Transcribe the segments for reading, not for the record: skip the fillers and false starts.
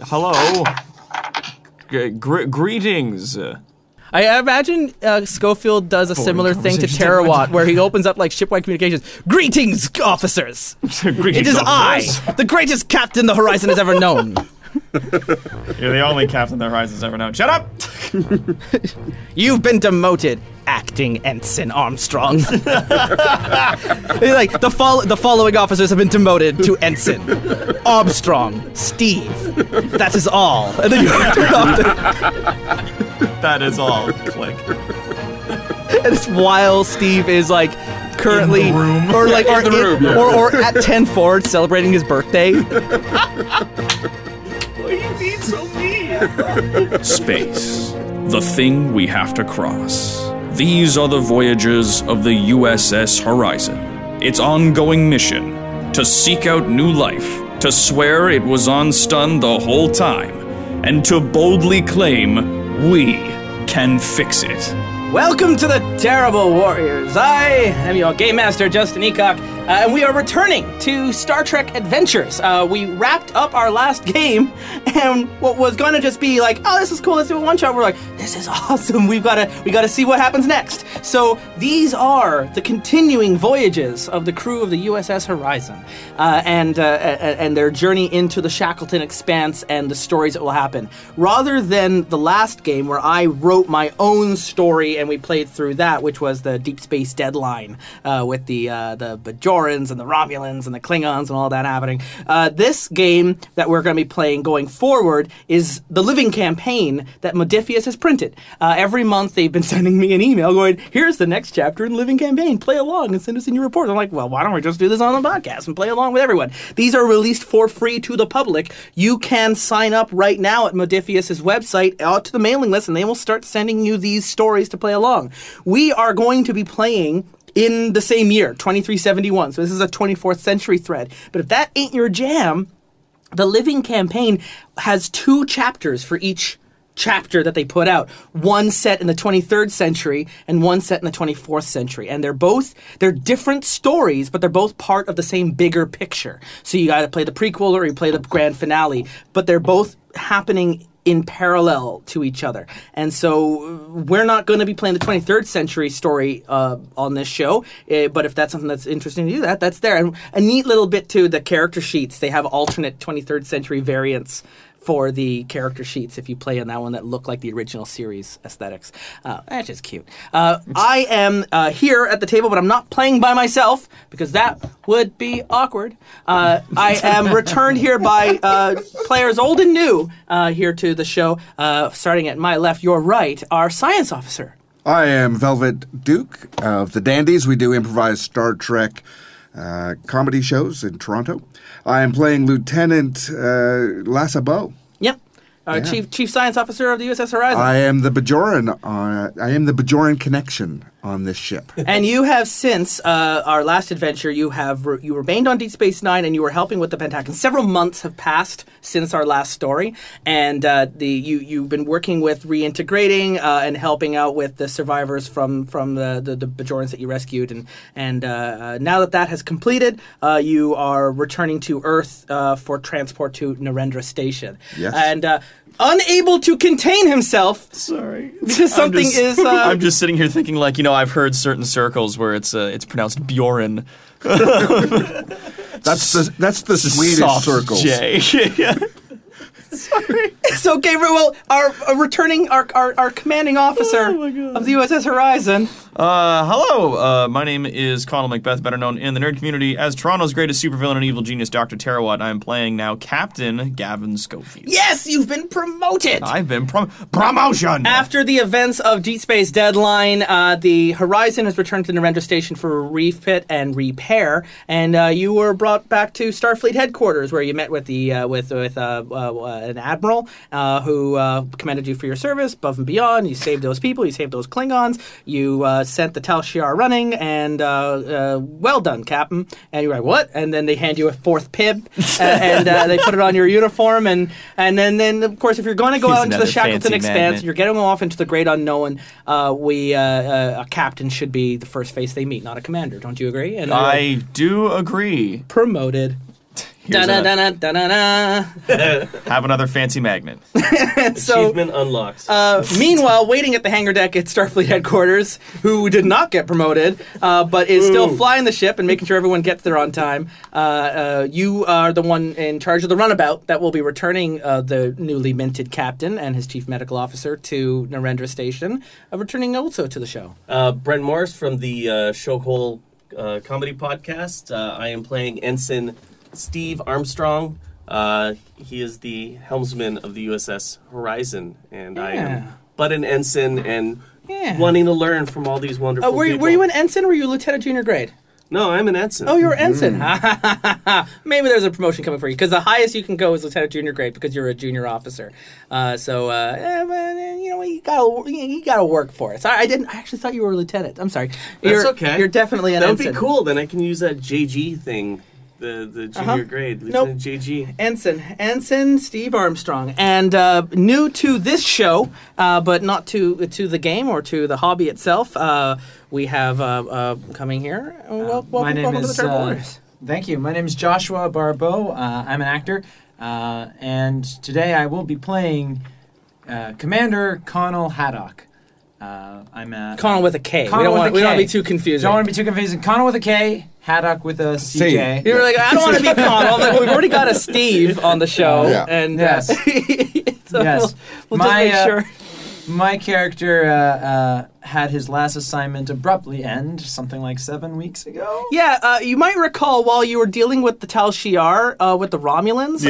Hello. Greetings. I imagine Schofield does a similar thing to Terawatt, where he opens up like shipwide communications. Greetings, officers! It is I, the greatest captain the Horizon has ever known. You're the only captain the Horizon's ever known. Shut up! You've been demoted, acting ensign Armstrong. Like the following officers have been demoted to ensign. Armstrong, Steve. That is all. And then you turn off That is all. Click. And it's while Steve is like currently in the room. or like in the room, yeah. or at 10 Forward celebrating his birthday. Why are you being so mean? Space, the thing we have to cross. These are the voyages of the U.S.S. Horizon. Its ongoing mission, to seek out new life, to swear it was on stun the whole time, and to boldly claim we can fix it. Welcome to the Terrible Warriors. I am your game master, Justin Ecock, and we are returning to Star Trek Adventures. We wrapped up our last game, and what was going to just be like, oh, this is cool, let's do a one-shot, we're like, this is awesome, we gotta see what happens next. So these are the continuing voyages of the crew of the U.S.S. Horizon, and their journey into the Shackleton Expanse and the stories that will happen. Rather than the last game where I wrote my own story and we played through that, which was the Deep Space Deadline with the Bajorans and the Romulans and the Klingons and all that happening. This game that we're going to be playing going forward is the living campaign that Modiphius has printed. Every month they've been sending me an email going, here's the next chapter in the living campaign, play along and send us in your report. I'm like, well, why don't we just do this on the podcast and play along with everyone? These are released for free to the public. You can sign up right now at Modiphius' website out to the mailing list and they will start sending you these stories to play along. We are going to be playing in the same year, 2371. So this is a 24th century thread. But if that ain't your jam, the living campaign has 2 chapters for each chapter that they put out. One set in the 23rd century and one set in the 24th century. And they're different stories, but they're both part of the same bigger picture. So you gotta play the prequel or you play the grand finale, but they're both happening in parallel to each other. And so we're not going to be playing the 23rd century story on this show, but if that's something that's interesting to do, that's there. And a neat little bit too, the character sheets, they have alternate 23rd century variants for the character sheets if you play on that one that look like the original series aesthetics. That's just cute. I am here at the table, but I'm not playing by myself because that would be awkward. I am returned here by players old and new here to the show. Starting at my left, your right, our science officer. I am Velvet Duke of the Dandies. We do improvised Star Trek comedy shows in Toronto. I am playing Lieutenant Barbeau. Yep. Chief Science Officer of the U.S.S. Horizon. I am the Bajoran. I am the Bajoran connection on this ship. And you have since our last adventure, you remained on Deep Space Nine, and you were helping with the Pentagon. Several months have passed since our last story, and you've been working with reintegrating and helping out with the survivors from the Bajorans that you rescued, and now that has completed, you are returning to Earth for transport to Narendra Station. Yes. And unable to contain himself. Sorry. Because something is... I'm just sitting here thinking, like, I've heard certain circles where it's pronounced Bjorn. That's the Swedish circles. J. Yeah. Sorry. So, Gabriel, well, our commanding officer of the U.S.S. Horizon. Hello. My name is Conal MacBeth, better known in the nerd community as Toronto's greatest supervillain and evil genius, Dr. Terawatt. I am playing now Captain Gavin Schofield. Yes, you've been promoted. I've been promotion. After the events of Deep Space Deadline, the Horizon has returned to Narendra Station for refit and repair, and you were brought back to Starfleet headquarters, where you met with an admiral who commended you for your service above and beyond. You saved those people. You saved those Klingons. You sent the Tal Shiar running, and well done, Captain. And you're like, what? And then they hand you a 4th pib, and they put it on your uniform, and then of course, if you're going to go out into the Shackleton Expanse, you're getting off into the great unknown, a captain should be the first face they meet, not a commander. Don't you agree? And I do agree. Promoted. Have another fancy magnet. Achievement unlocked. Meanwhile, waiting at the hangar deck at Starfleet headquarters, who did not get promoted, but is still flying the ship and making sure everyone gets there on time. You are the one in charge of the runabout that will be returning the newly minted captain and his chief medical officer to Narendra Station, returning also to the show. Brent Morris from the Showhole comedy podcast. I am playing Ensign Steve Armstrong. He is the helmsman of the U.S.S. Horizon, and I am but an ensign and wanting to learn from all these wonderful people. Were you an ensign or were you lieutenant junior grade? No, I'm an ensign. Oh, you're an ensign. Maybe there's a promotion coming for you, because the highest you can go is lieutenant junior grade because you're a junior officer. You gotta work for it. I actually thought you were a lieutenant. I'm sorry. That's okay. You're definitely an ensign. That would be cool. Then I can use that JG thing. The junior grade, Lieutenant JG. Ensign Steve Armstrong. And new to this show, but not to the game or to the hobby itself, we have coming here. My name welcome is, to the Terrible Warriors. Thank you. My name is Joshua Barbeau. I'm an actor. And today I will be playing Commander Conal Haddock. I'm Conal with a K. Conal We don't want to be too confusing. Don't want to be too confusing. Conal with a K, Haddock with a CJ. You're like, I don't want to be Conal. Like, we've already got a Steve on the show. And yes. So Yes. We'll just make sure. My character had his last assignment abruptly end something like 7 weeks ago. Yeah, you might recall while you were dealing with the Tal Shiar with the Romulans,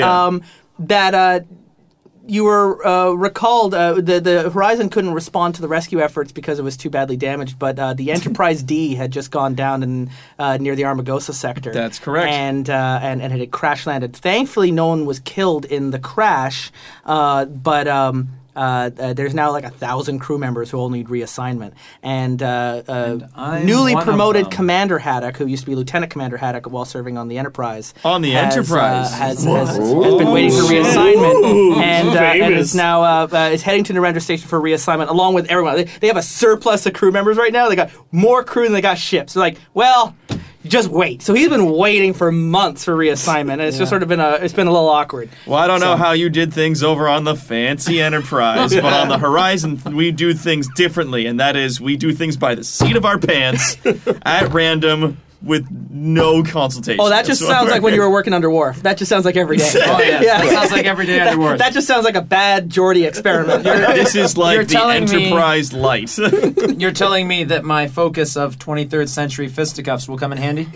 that you were recalled. The Horizon couldn't respond to the rescue efforts because it was too badly damaged, but the Enterprise D had just gone down in near the Armagosa sector. That's correct. And it had crash landed. Thankfully, no one was killed in the crash, but there's now like 1,000 crew members who all need reassignment. And newly promoted Commander Haddock, who used to be Lieutenant Commander Haddock while serving on the Enterprise. On the Enterprise? Has been waiting for reassignment and is now is heading to Narendra Station for reassignment along with everyone. They have a surplus of crew members right now. They got more crew than they got ships. They're like, well, just wait. So he's been waiting for months for reassignment, and it's just sort of been a little awkward. Well, I don't know how you did things over on the fancy Enterprise, but on the Horizon, we do things differently, and that is we do things by the seat of our pants at random with no consultation. Oh, that just sounds like when you were working under Worf. That just sounds like every day. Oh, yes. That sounds like every day under Worf. That just sounds like a bad Geordie experiment. This is like the Enterprise Light. You're telling me that my focus of 23rd century fisticuffs will come in handy?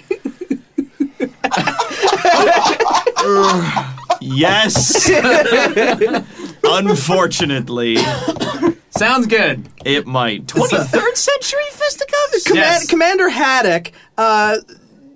Yes. Unfortunately. Sounds good. It might. 23rd century fisticuffs? Yes. Commander Haddock,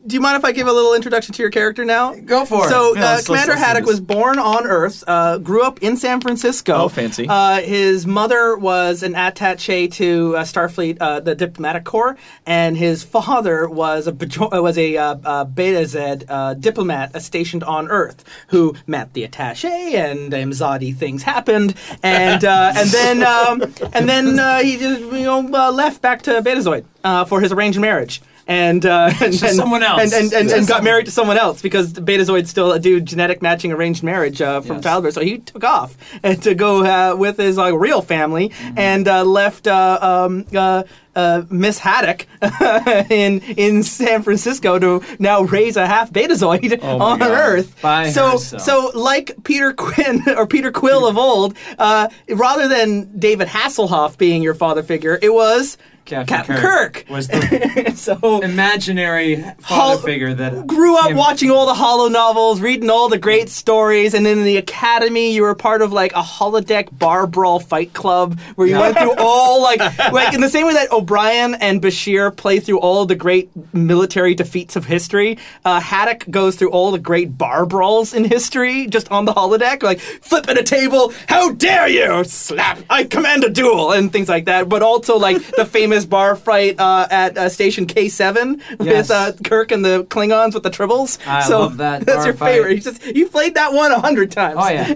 do you mind if I give a little introduction to your character now? Go for it. So, Yeah, Commander let's Haddock do this. was born on Earth, grew up in San Francisco. Oh, fancy. His mother was an attaché to Starfleet, the Diplomatic Corps, and his father was a Beta Z diplomat stationed on Earth who met the attaché, and Imzadi things happened, and then he just left back to Betazoid for his arranged marriage. And someone else. And got married to someone else because the Betazoids still do genetic matching arranged marriage from childbirth. So he took off to go with his real family and left Miss Haddock in San Francisco to now raise a half Betazoid on Earth. So like Peter Quinn or Peter Quill of old, rather than David Hasselhoff being your father figure, it was Captain Kirk was the so imaginary father figure that grew up watching all the Holo novels, reading all the great stories, and in the academy you were part of like a holodeck bar brawl fight club where you went through all like in the same way that O'Brien and Bashir play through all the great military defeats of history. Haddock goes through all the great bar brawls in history just on the holodeck, like flipping a table, how dare you, slap, I command a duel, and things like that. But also like the famous bar fight at Station K7 with Kirk and the Klingons with the tribbles. I love that. That's your favorite. You've played that one 100 times. Oh yeah.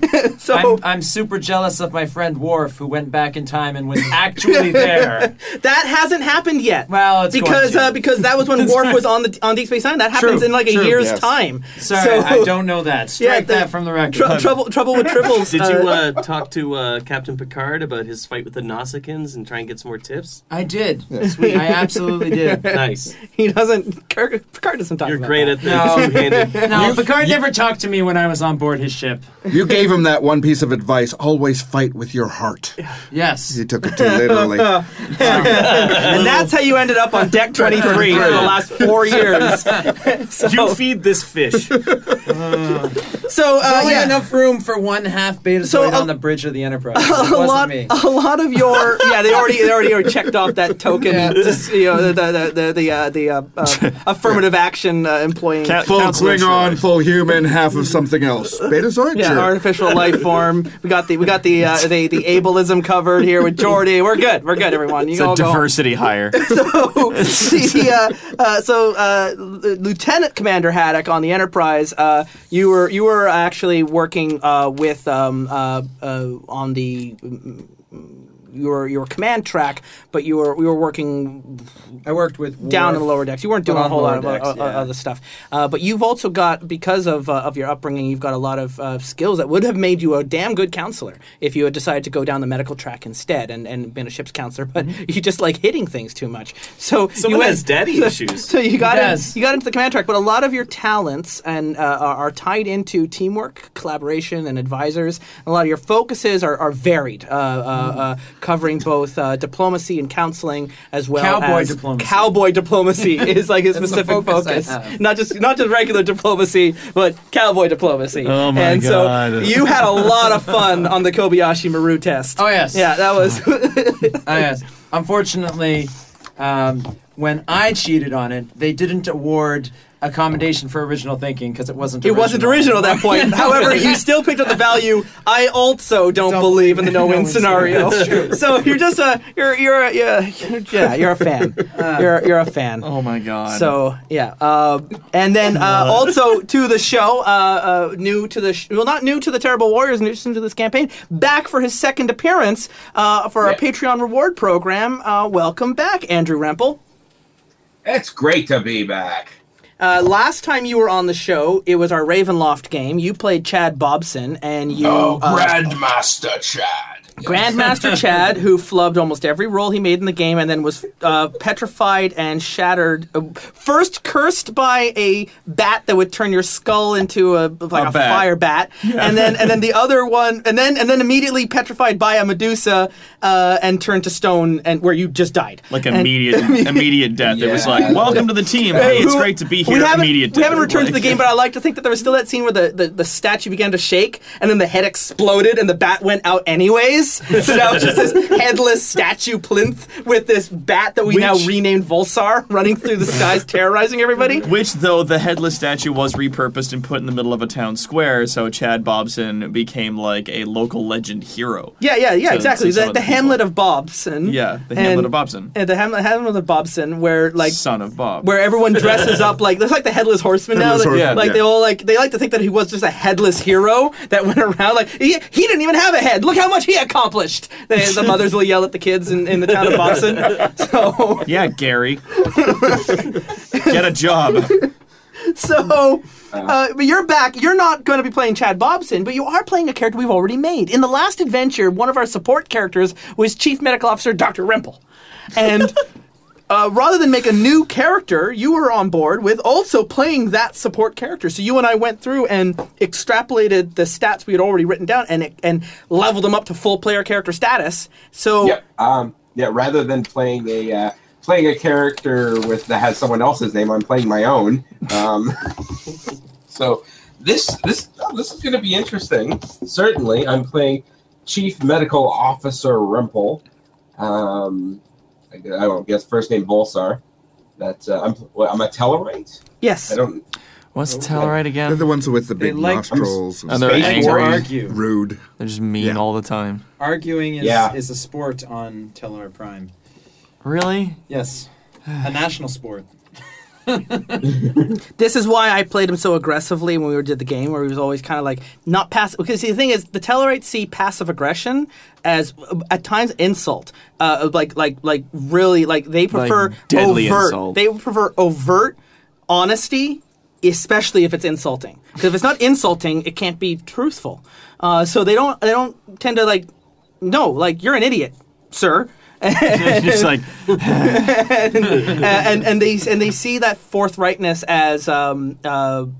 I'm super jealous of my friend Worf, who went back in time and was actually there. That hasn't happened yet. Well, it's because going to. because that was when Worf was on Deep Space Nine. That happens in like a year's time. Sorry, I don't know that. Strike that from the record. Trouble with triples. Did you talk to Captain Picard about his fight with the Nausicaans and try and get some more tips? I did. Sweet. I absolutely did. Nice. He doesn't. Picard doesn't talk. You're about great that. at the two-handed. No, Picard never talked to me when I was on board his ship. You gave him that one piece of advice: always fight with your heart. Yes. He took it too literally. And that's how you ended up on deck 23 for the last 4 years. You feed this fish. So Only enough room for one half Betazoid on the bridge of the Enterprise. It wasn't me. A lot of your they already checked off that token. The affirmative action employing Full Klingon, full human, half of something else. Betazoid? Yeah, Sure. artificial life form. We got the ableism covered here with Geordi. We're good, everyone. You It's a diversity hire. So Lieutenant Commander Haddock on the Enterprise, you were actually working with on the. Your command track, but you were working. I worked with down in the lower decks. You weren't doing a whole lot of decks, other stuff. But you've also got, because of your upbringing, you've got a lot of skills that would have made you a damn good counselor if you had decided to go down the medical track instead and been a ship's counselor. But you just like hitting things too much. So Someone has daddy issues. So you got into the command track, but a lot of your talents and are tied into teamwork, collaboration, and advisors. A lot of your focuses are varied. Covering both diplomacy and counseling, as well as cowboy diplomacy is like a specific focus. Not just regular diplomacy, but cowboy diplomacy. Oh my and God. so you had a lot of fun on the Kobayashi Maru test. Oh yes. Yeah, that was. Oh yes. Unfortunately, when I cheated on it, they didn't award a commendation for original thinking because it wasn't original. It wasn't original at that point. However, you still picked up the value. I also don't believe in the no-win scenario. That's true. So you're just you're a fan. You're a fan. Oh my God. So yeah, and then also to the show, not new to the Terrible Warriors, new to this campaign, back for his second appearance for our Patreon reward program. Welcome back, Andrew Rempel. It's great to be back. Last time you were on the show, it was our Ravenloft game. You played Chad Bobson, and you... Grandmaster Chad. Grandmaster Chad, who flubbed almost every roll he made in the game and then was petrified and shattered. First cursed by a bat that would turn your skull into a fire bat, and then the other one, and then immediately petrified by a Medusa and turned to stone, and where you just died. Like immediate death. It was like, welcome to the team. Hey, it's great to be here. Immediate death. We haven't returned to the game, but I like to think that there was still that scene where the statue began to shake, and then the head exploded, and the bat went out anyways. So now it's just this headless statue plinth with this bat that we now renamed Volsar running through the skies, terrorizing everybody. Which, though, the headless statue was repurposed and put in the middle of a town square, so Chad Bobson became like a local legend hero. Yeah, exactly. The Hamlet of Bobson. Yeah, the Hamlet of Bobson. And the Hamlet of Bobson, where like son of Bob, where everyone dresses up like there's like the headless horseman now. They all like to think that he was just a headless hero that went around like he didn't even have a head. Look how much he accomplished. The mothers will yell at the kids in the town of Bobson. So yeah, Gary, get a job. So, but you're back. You're not going to be playing Chad Bobson, but you are playing a character we've already made. In the last adventure, one of our support characters was Chief Medical Officer Dr. Rempel. And rather than make a new character, you were on board with also playing that support character. So you and I went through and extrapolated the stats we had already written down and leveled them up to full player character status. So rather than playing a character that has someone else's name, I'm playing my own. So this is going to be interesting. Certainly, I'm playing Chief Medical Officer Rempel. I don't guess first name Volsar. That I'm a Tellarite. Yes. What's Tellarite again? They're the ones with the big nostrils. And they're angry, rude. They're just mean all the time. Arguing is a sport on Tellar Prime. Really? Yes, a national sport. This is why I played him so aggressively when we did the game, where he was always kind of like not passive. Because see, the thing is, the Tellarites see passive aggression as at times insult, like really, like they prefer deadly overt. insult. They prefer overt honesty, especially if it's insulting. Because if it's not insulting, it can't be truthful. So they don't tend to like, no, like you're an idiot, sir. Just like and they see that forthrightness as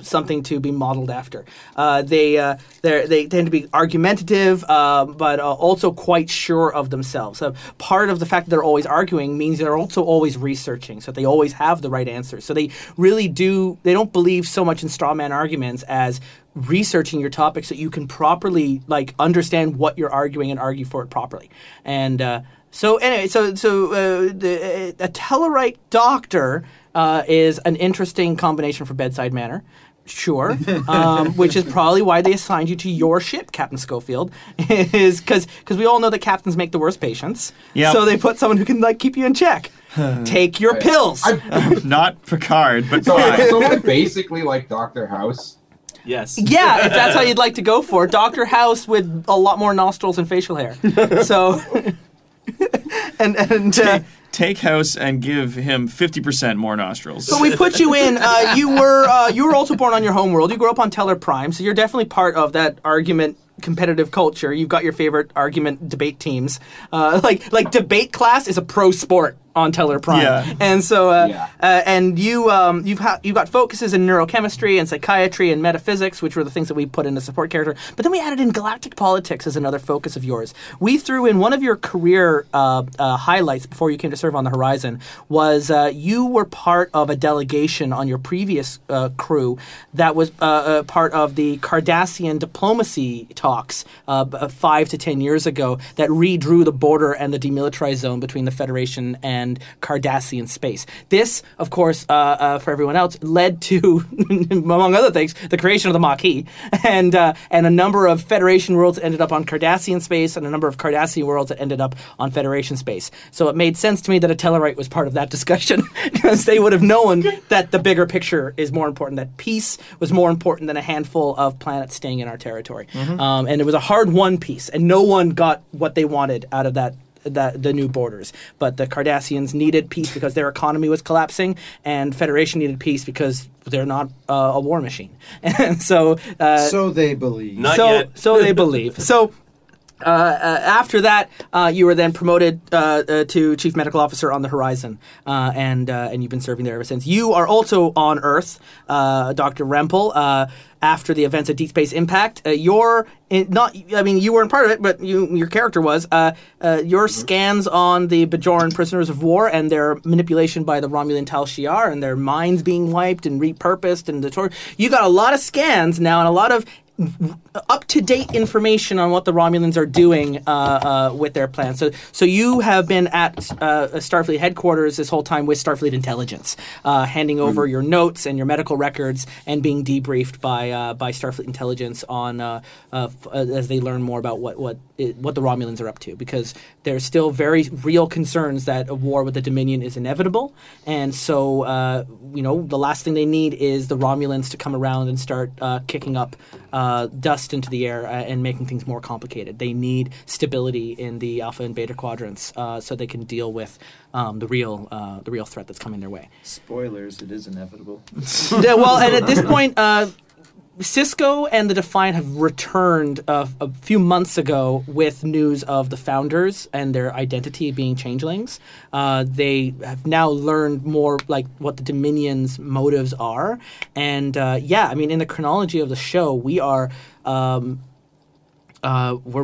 something to be modeled after. They tend to be argumentative, but also quite sure of themselves. So part of the fact that they're always arguing means they're also always researching, so they always have the right answers. So they really do. They don't believe so much in straw man arguments as researching your topic so you can properly like understand what you're arguing and argue for it properly. And so anyway, a Tellarite doctor is an interesting combination for bedside manner. Sure, which is probably why they assigned you to your ship, Captain Schofield, is because we all know that captains make the worst patients. Yep. So they put someone who can like keep you in check. Take your pills. not Picard, but So I'm basically like Dr. House. Yes. Yeah, if that's how you'd like to go for it. Dr. House with a lot more nostrils and facial hair. So, take House and give him 50% more nostrils. So we put you in. You were also born on your home world. You grew up on Teller Prime, so you're definitely part of that argument competitive culture. You've got your favorite argument debate teams. Like debate class is a pro sport on Teller Prime. Yeah. And so and you've got focuses in neurochemistry and psychiatry and metaphysics, which were the things that we put in the support character. But then we added in galactic politics as another focus of yours. We threw in one of your career highlights before you came to serve on the Horizon was you were part of a delegation on your previous crew that was part of the Cardassian diplomacy talks 5 to 10 years ago that redrew the border and the demilitarized zone between the Federation and Cardassian space. This, of course, for everyone else, led to, among other things, the creation of the Maquis, and a number of Federation worlds ended up on Cardassian space, and a number of Cardassian worlds that ended up on Federation space. So it made sense to me that a Tellarite was part of that discussion, because they would have known that the bigger picture is more important, that peace was more important than a handful of planets staying in our territory. And it was a hard-won peace, and no one got what they wanted out of the new borders. But the Cardassians needed peace because their economy was collapsing, and Federation needed peace because they're not a war machine. And so they believe. Not yet. So they believe. So after that, you were then promoted to Chief Medical Officer on the Horizon, and you've been serving there ever since. You are also on Earth, Dr. Rempel. After the events of Deep Space Impact, you weren't part of it, but your character was. Your scans on the Bajoran prisoners of war and their manipulation by the Romulan Tal Shiar and their minds being wiped and repurposed and you got a lot of scans now and a lot of up-to-date information on what the Romulans are doing with their plans. So you have been at Starfleet headquarters this whole time with Starfleet Intelligence, handing over your notes and your medical records and being debriefed by Starfleet Intelligence on as they learn more about what the Romulans are up to, because there's still very real concerns that a war with the Dominion is inevitable, and so the last thing they need is the Romulans to come around and start kicking up dust into the air and making things more complicated. They need stability in the Alpha and Beta quadrants so they can deal with the real threat that's coming their way. Spoilers, it is inevitable. Yeah, well, and at this point, Cisco and the Defiant have returned a few months ago with news of the Founders and their identity being changelings. They have now learned more like what the Dominion's motives are. And in the chronology of the show, we are we're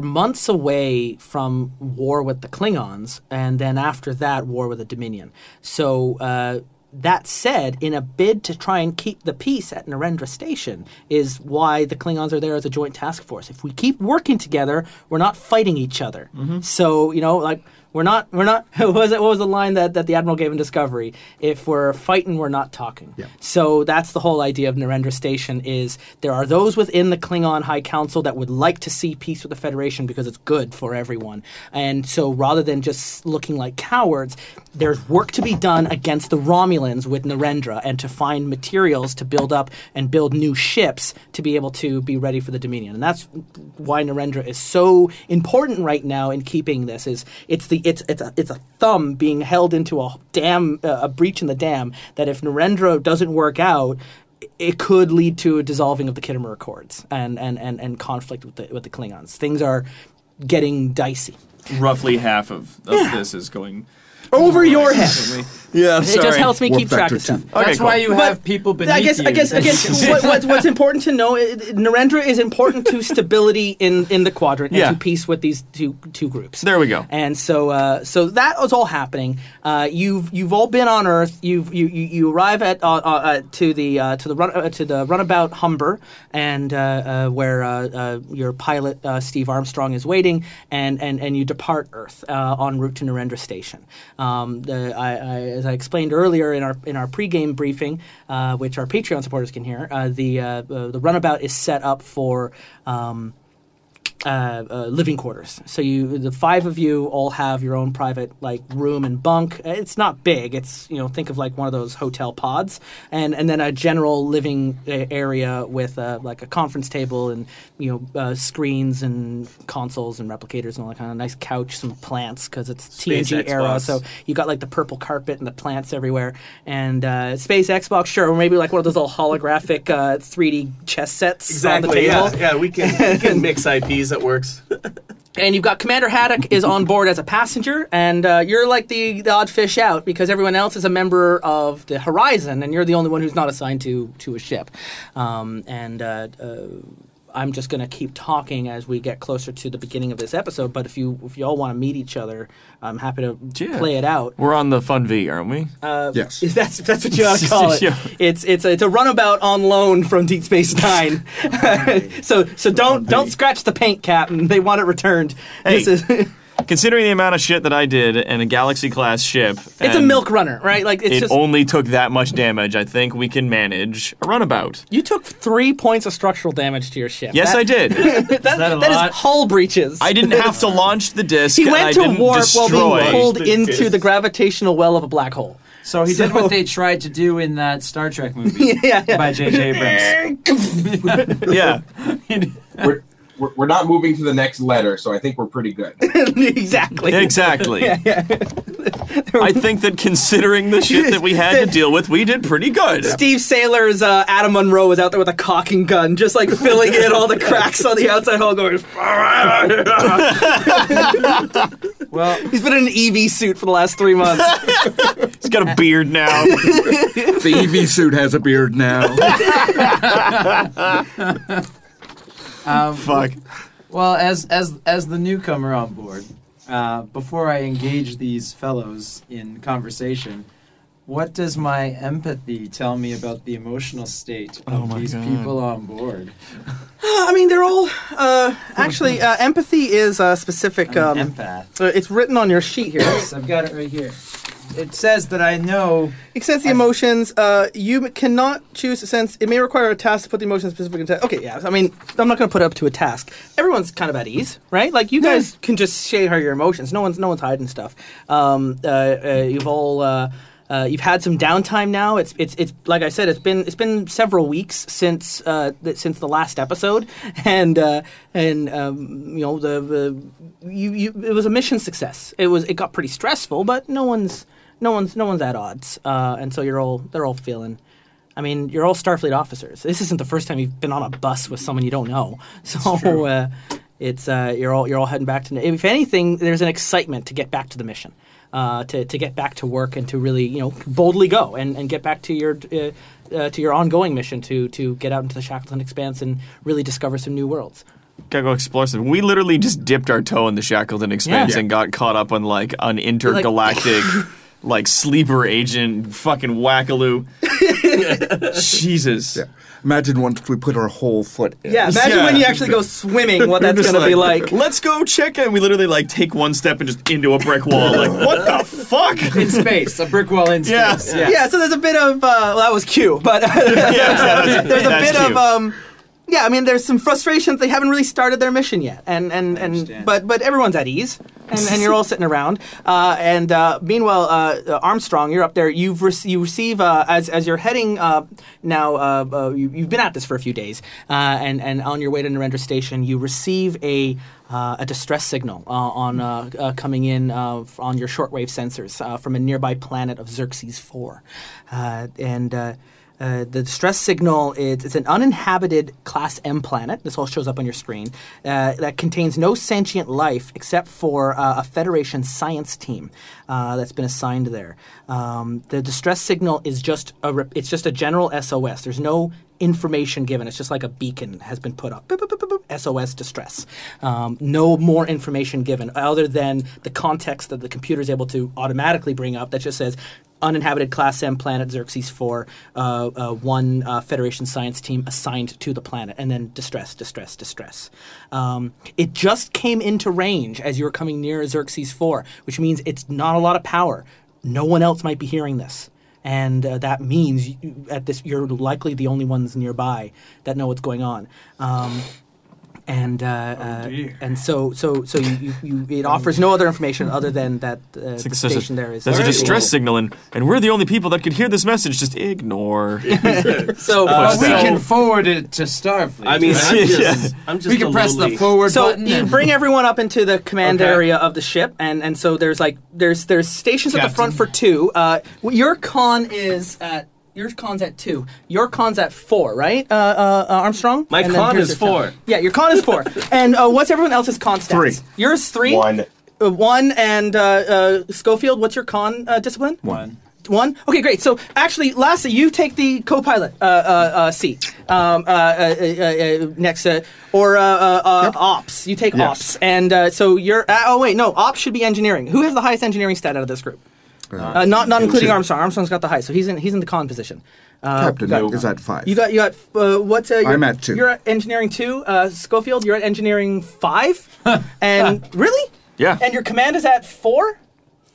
months away from war with the Klingons, and then after that, war with the Dominion. So that said, in a bid to try and keep the peace at Narendra Station is why the Klingons are there as a joint task force. If we keep working together, we're not fighting each other. So, We're not. What was the line that the Admiral gave in Discovery? If we're fighting, we're not talking. Yeah. So that's the whole idea of Narendra Station. Is there are those within the Klingon High Council that would like to see peace with the Federation because it's good for everyone. And so rather than just looking like cowards, there's work to be done against the Romulans with Narendra and to find materials to build up and build new ships to be able to be ready for the Dominion. And that's why Narendra is so important right now in keeping this. It's a thumb being held into a dam, a breach in the dam, that if Narendra doesn't work out, it could lead to a dissolving of the Khitomer Accords and conflict with the Klingons. Things are getting dicey. Roughly half of this is going over your head. Yeah, I'm It sorry. just helps me Warp keep track factor of stuff. 2. That's cool. why you But have people beneath I guess you. what's important to know, Narendra is important to stability in the quadrant and Yeah. to peace with these two groups. There we go. And so that was all happening. You've all been on Earth. You arrive at to the runabout Humber, and where your pilot Steve Armstrong is waiting, and you depart Earth en route to Narendra Station. As I explained earlier in our pregame briefing, which our Patreon supporters can hear, the runabout is set up for living quarters. So the five of you all have your own private room and bunk. It's not big. It's think of like one of those hotel pods, and then a general living area with a conference table and screens and consoles and replicators and all that kind of nice couch, some plants because it's Space TNG era. Xbox. So you got the purple carpet and the plants everywhere, and Space Xbox, sure, or maybe one of those little holographic 3D chess sets on the Exactly. table. Yeah. We can mix IPs. That works. And you've got Commander Haddock is on board as a passenger, and you're like the odd fish out because everyone else is a member of the Horizon, and you're the only one who's not assigned to a ship. I'm just going to keep talking as we get closer to the beginning of this episode. But if you all want to meet each other, I'm happy to play it out. We're on the Fun V, aren't we? Yes. That's what you ought to call it. Yeah. It's a runabout on loan from Deep Space Nine. so don't scratch the paint, Captain. They want it returned. Hey. This is Considering the amount of shit that I did in a Galaxy-class ship... it's a milk runner, right? It only took that much damage. I think we can manage a runabout. You took 3 points of structural damage to your ship. Yes, I did. That is hull breaches. I didn't have to launch the disc. He and went I to didn't warp while destroy. being pulled the into disc. the gravitational well of a black hole. So he did what they tried to do in that Star Trek movie by J.J. Abrams. Yeah. We're not moving to the next letter, so I think we're pretty good. Exactly. Exactly. I think that considering the shit that we had to deal with, we did pretty good. Steve Saylor's Adam Monroe was out there with a cocking gun, just filling in all the cracks on the outside hull, going. Well, He's been in an EV suit for the last 3 months. He's got a beard now. The EV suit has a beard now. Fuck. well, as the newcomer on board, before I engage these fellows in conversation, what does my empathy tell me about the emotional state of these people on board? I mean, they're all actually. Empathy is a specific. I'm an empath. It's written on your sheet here. Yes, I've got it right here. It says that I know. It says the emotions. You cannot choose a sense. It may require a task to put the emotions specific into. Okay, yeah. I mean, I'm not going to put it up to a task. Everyone's kind of at ease, right? You guys can just share your emotions. No one's hiding stuff. You've all. You've had some downtime now. It's like I said. It's been several weeks since the last episode, and it was a mission success. It got pretty stressful, but no one's at odds, and so they're all feeling. I mean, you're all Starfleet officers. This isn't the first time you've been on a bus with someone you don't know. So it's you're all heading back to. If anything, there's an excitement to get back to the mission. To get back to work and to really boldly go and get back to your ongoing mission to get out into the Shackleton Expanse and really discover some new worlds. Gotta go explore some. We literally just dipped our toe in the Shackleton Expanse and got caught up on an intergalactic sleeper agent fucking wackaloo. Jesus. Yeah. Imagine once we put our whole foot in. Yeah, imagine when you actually go swimming, what that's Just going to be like. Let's go check it. We literally like take one step and just into a brick wall. Like, what the fuck? In space, a brick wall in Yeah. space. Yeah, so there's a bit of well, that was cute, but there's a that's bit cute. of yeah. I mean, there's some frustrations. They haven't really started their mission yet, and understand. but everyone's at ease, and you're all sitting around. Meanwhile, Armstrong, you're up there. You receive as you're heading now. You've been at this for a few days, and on your way to Narendra Station, you receive a distress signal on coming in on your shortwave sensors from a nearby planet of Xerxes 4, the distress signal it's an uninhabited Class M planet. This all shows up on your screen that contains no sentient life except for a Federation science team that's been assigned there. The distress signal is just it's just a general SOS. There's no information given. It's just like a beacon has been put up. Boop, boop, boop, boop, boop, SOS distress. No more information given other than the context that the computer is able to automatically bring up that just says uninhabited Class M planet Xerxes 4, one Federation science team assigned to the planet, and then distress. It just came into range as you were coming near Xerxes 4, which means it's not a lot of power. No one else might be hearing this. And that means you're likely the only ones nearby that know what's going on. And so it offers no other information other than that the station there is. There's a distress signal, and we're the only people that could hear this message. Just ignore. So we can forward it to Starfleet. I mean, I'm just we can press the forward So button. you bring everyone up into the command area of the ship, and so there's stations at the front for 2. Your con is at. Your con's at 2. Your con's at 4, right, Armstrong? My And then con here's is your 4. Yeah, your con is 4. And what's everyone else's con stats? 3. Yours 3? 1. 1, and Schofield, what's your con discipline? 1. 1? Okay, great. So actually, Lassie, you take the co-pilot seat next to, or ops. You take ops. And so you're, ops should be engineering. Who has the highest engineering stat out of this group? Not including Armstrong. Armstrong's got the high, so he's in the con position. Captain is at 5. You got what's I'm at 2. You're at engineering 2. Schofield, you're at engineering 5. And really? Yeah. And your command is at 4.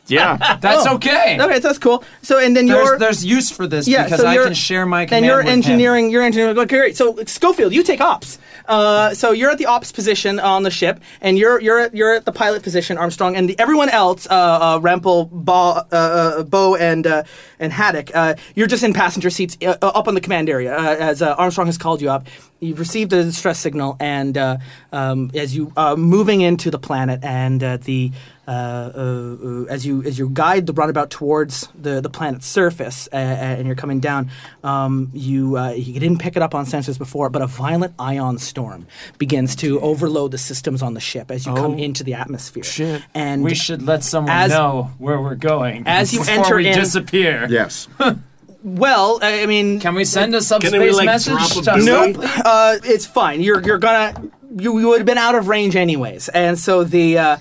Yeah. That's okay. Okay, so that's cool. So and then There's use for this because I can share my command and you're with engineering. him. You're engineering. Okay, great. So Schofield, you take ops. So you're at the ops position on the ship, and you're at the pilot position, Armstrong, and everyone else, Rempel, Bow, and Haddock. You're just in passenger seats up on the command area as Armstrong has called you up. You've received a distress signal, and as you moving into the planet, and as you guide the runabout towards the planet's surface, and you're coming down, you didn't pick it up on sensors before, but a violent ion storm begins to overload the systems on the ship as you come into the atmosphere. Shit. And We should let someone know where we're going as you before enter we in- disappear. Yes. well, I mean, Can we send a we, subspace like, message? drop a to beacon? nope. Starfleet? It's fine. You would have been out of range anyways, and so as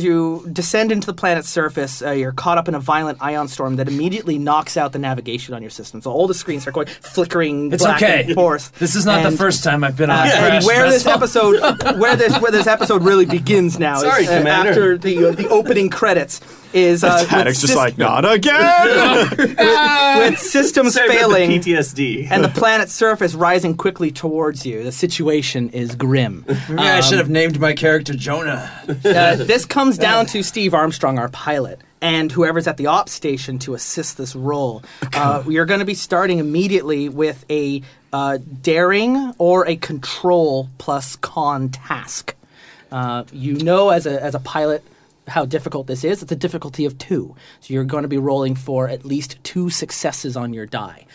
you descend into the planet's surface, you're caught up in a violent ion storm that immediately knocks out the navigation on your system. So all the screens start going flickering It's black okay. and forth. This is not the And, first time I've been on a and crash where this vessel. episode, where this episode really begins now Sorry, is Commander. after the opening credits is Haddock's just like, not again! with systems Sorry about failing. the PTSD. And the planet's surface rising quickly towards you. The situation is grim. Maybe I should have named my character Jonah. This comes down to Steve Armstrong, our pilot, and whoever's at the ops station to assist this role. We are going to be starting immediately with a daring or a control plus con task. You know, as a pilot, how difficult this is. It's a difficulty of 2. So you're going to be rolling for at least 2 successes on your die,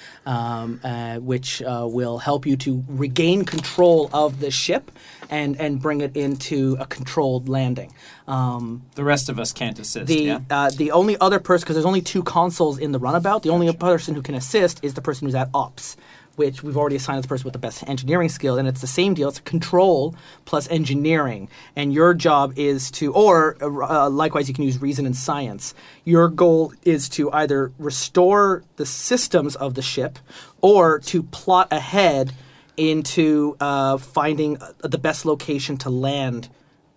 which will help you to regain control of the ship and bring it into a controlled landing. The rest of us can't assist, The only other person, because there's only 2 consoles in the runabout, the only person who can assist is the person who's at ops. which we've already assigned this person with the best engineering skill, and it's the same deal. It's a control plus engineering, and your job is to, or likewise, you can use reason and science. Your goal is to either restore the systems of the ship, or to plot ahead into finding the best location to land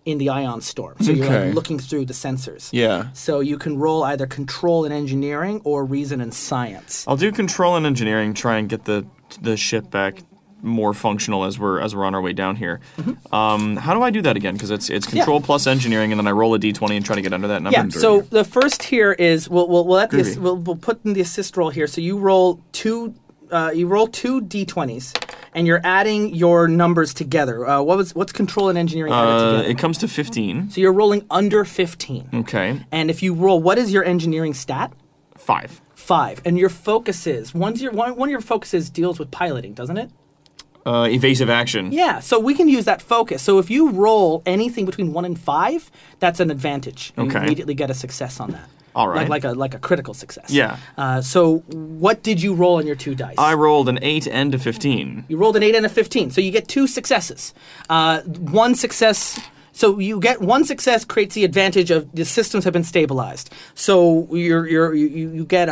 in the ion storm. So you're Okay. like looking through the sensors. Yeah. So you can roll either control and engineering or reason and science. I'll do control and engineering, try and get the ship back more functional as we're on our way down here. How do I do that again? Because it's control plus engineering, and then I roll a d20 and try to get under that number. Yeah. So the first here is we'll put in the assist roll here. So you roll two d20s, and you're adding your numbers together. What's control and engineering added together? It comes to 15. So you're rolling under 15. Okay. And if you roll, what is your engineering stat? 5. 5. And your focuses, one of your focuses deals with piloting, doesn't it? Evasive action. Yeah, so we can use that focus. So if you roll anything between 1 and 5, that's an advantage. You Okay. immediately get a success on that. All right. Like a critical success. Yeah. So what did you roll on your 2 dice? I rolled an 8 and a 15. You rolled an 8 and a 15, so you get 2 successes. One success. So you get 1 success creates the advantage of the systems have been stabilized. So you get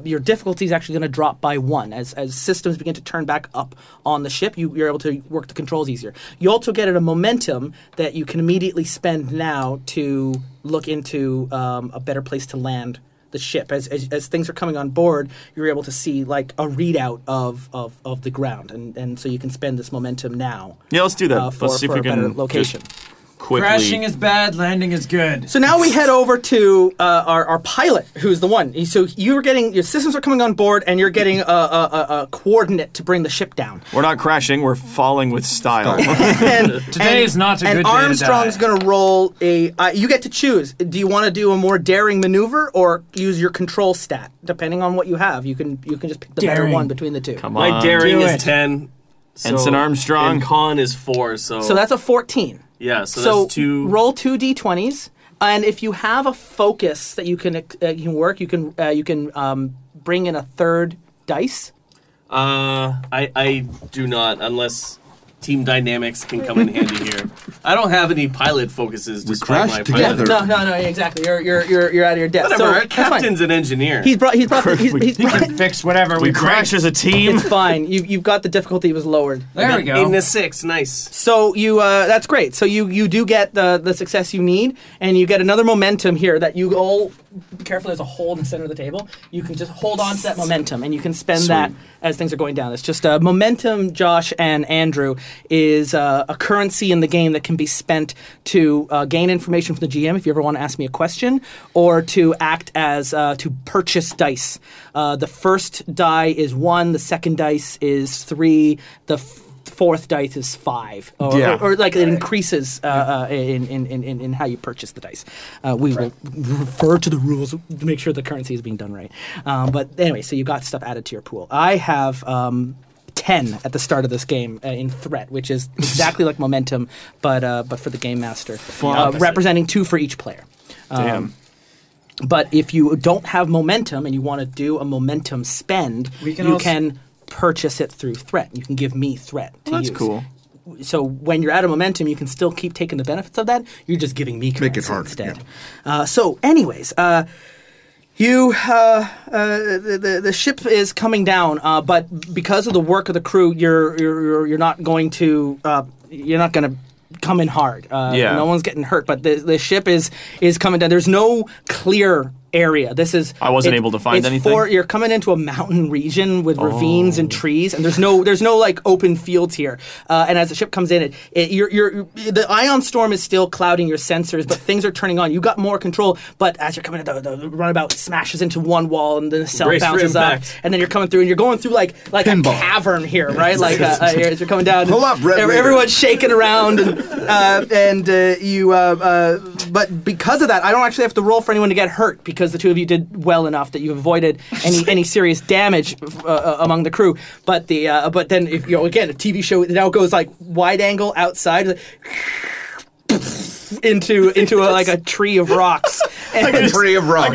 your difficulty is actually going to drop by 1 as systems begin to turn back up on the ship. You're able to work the controls easier. You also get a momentum that you can immediately spend now to look into a better place to land the ship. As things are coming on board, you're able to see like a readout of the ground, and so you can spend this momentum now. Yeah, let's do that. For Let's see if a we better can location. quickly. Crashing is bad, landing is good. So now we head over to our pilot, who's the one. So your systems are coming on board, and you're getting a coordinate to bring the ship down. We're not crashing. We're falling with style. Today is not a good day to die. And Armstrong's going to roll a. You get to choose. Do you want to do a more daring maneuver or use your control stat? Depending on what you have, you can just pick the better Daring. one between the two. Come on. My daring do is it. 10. So, Ensign Armstrong. And con is 4. So So that's a 14. yeah. So So that's 2. roll 2 d20s, and if you have a focus that you can work, you can bring in a third dice. I do not, unless team dynamics can come in handy here. I don't have any pilot focuses. Despite crashed my together. pilot. No, exactly. You're out of your depth. Whatever. So a that's fine. captain's an engineer. He's brought. He can fix whatever we we crash as a team. It's fine. You've got the difficulty was lowered. There we go. 8 and a 6. Nice. So you that's great. So you do get the success you need, and you get another momentum here that you all be careful. There's a hole in the center of the table. You can just hold on to that momentum, and you can spend that as things are going down. It's just momentum. Josh and Andrew is a currency in the game that can be spent to gain information from the GM if you ever want to ask me a question, or to act as to purchase dice. The first die is 1. The second dice is 3. The fourth dice is 5, or like it increases in how you purchase the dice. We will refer to the rules to make sure the currency is being done right. But anyway, so you got stuff added to your pool. I have 10 at the start of this game in threat, which is exactly like momentum, but for the game master, representing 2 for each player. Damn. But if you don't have momentum and you want to do a momentum spend, you can purchase it through threat. You can give me threat to That's use. cool. So when you're out of momentum, you can still keep taking the benefits of that. You're just giving me currency Make it harder, instead. So anyways, the ship is coming down, but because of the work of the crew, you're not going to come in hard. No one's getting hurt, but the ship is coming down. There's no clear area. This is I wasn't able to find anything. You're coming into a mountain region with ravines and trees, and there's no like open fields here. And as the ship comes in, the ion storm is still clouding your sensors, but things are turning on. You got more control, but as you're coming in, the runabout smashes into one wall, and then the cell Brace for bounces up, impact. and then you're coming through, and you're going through like Pinball. a cavern here, right? Like as you're coming down, Pull up, Red Raider. everyone's shaking around, but because of that, I don't actually have to roll for anyone to get hurt because the two of you did well enough that you avoided any serious damage among the crew. But then if again, a TV show now goes like wide angle outside. Into like a tree of rocks, A tree of rocks. I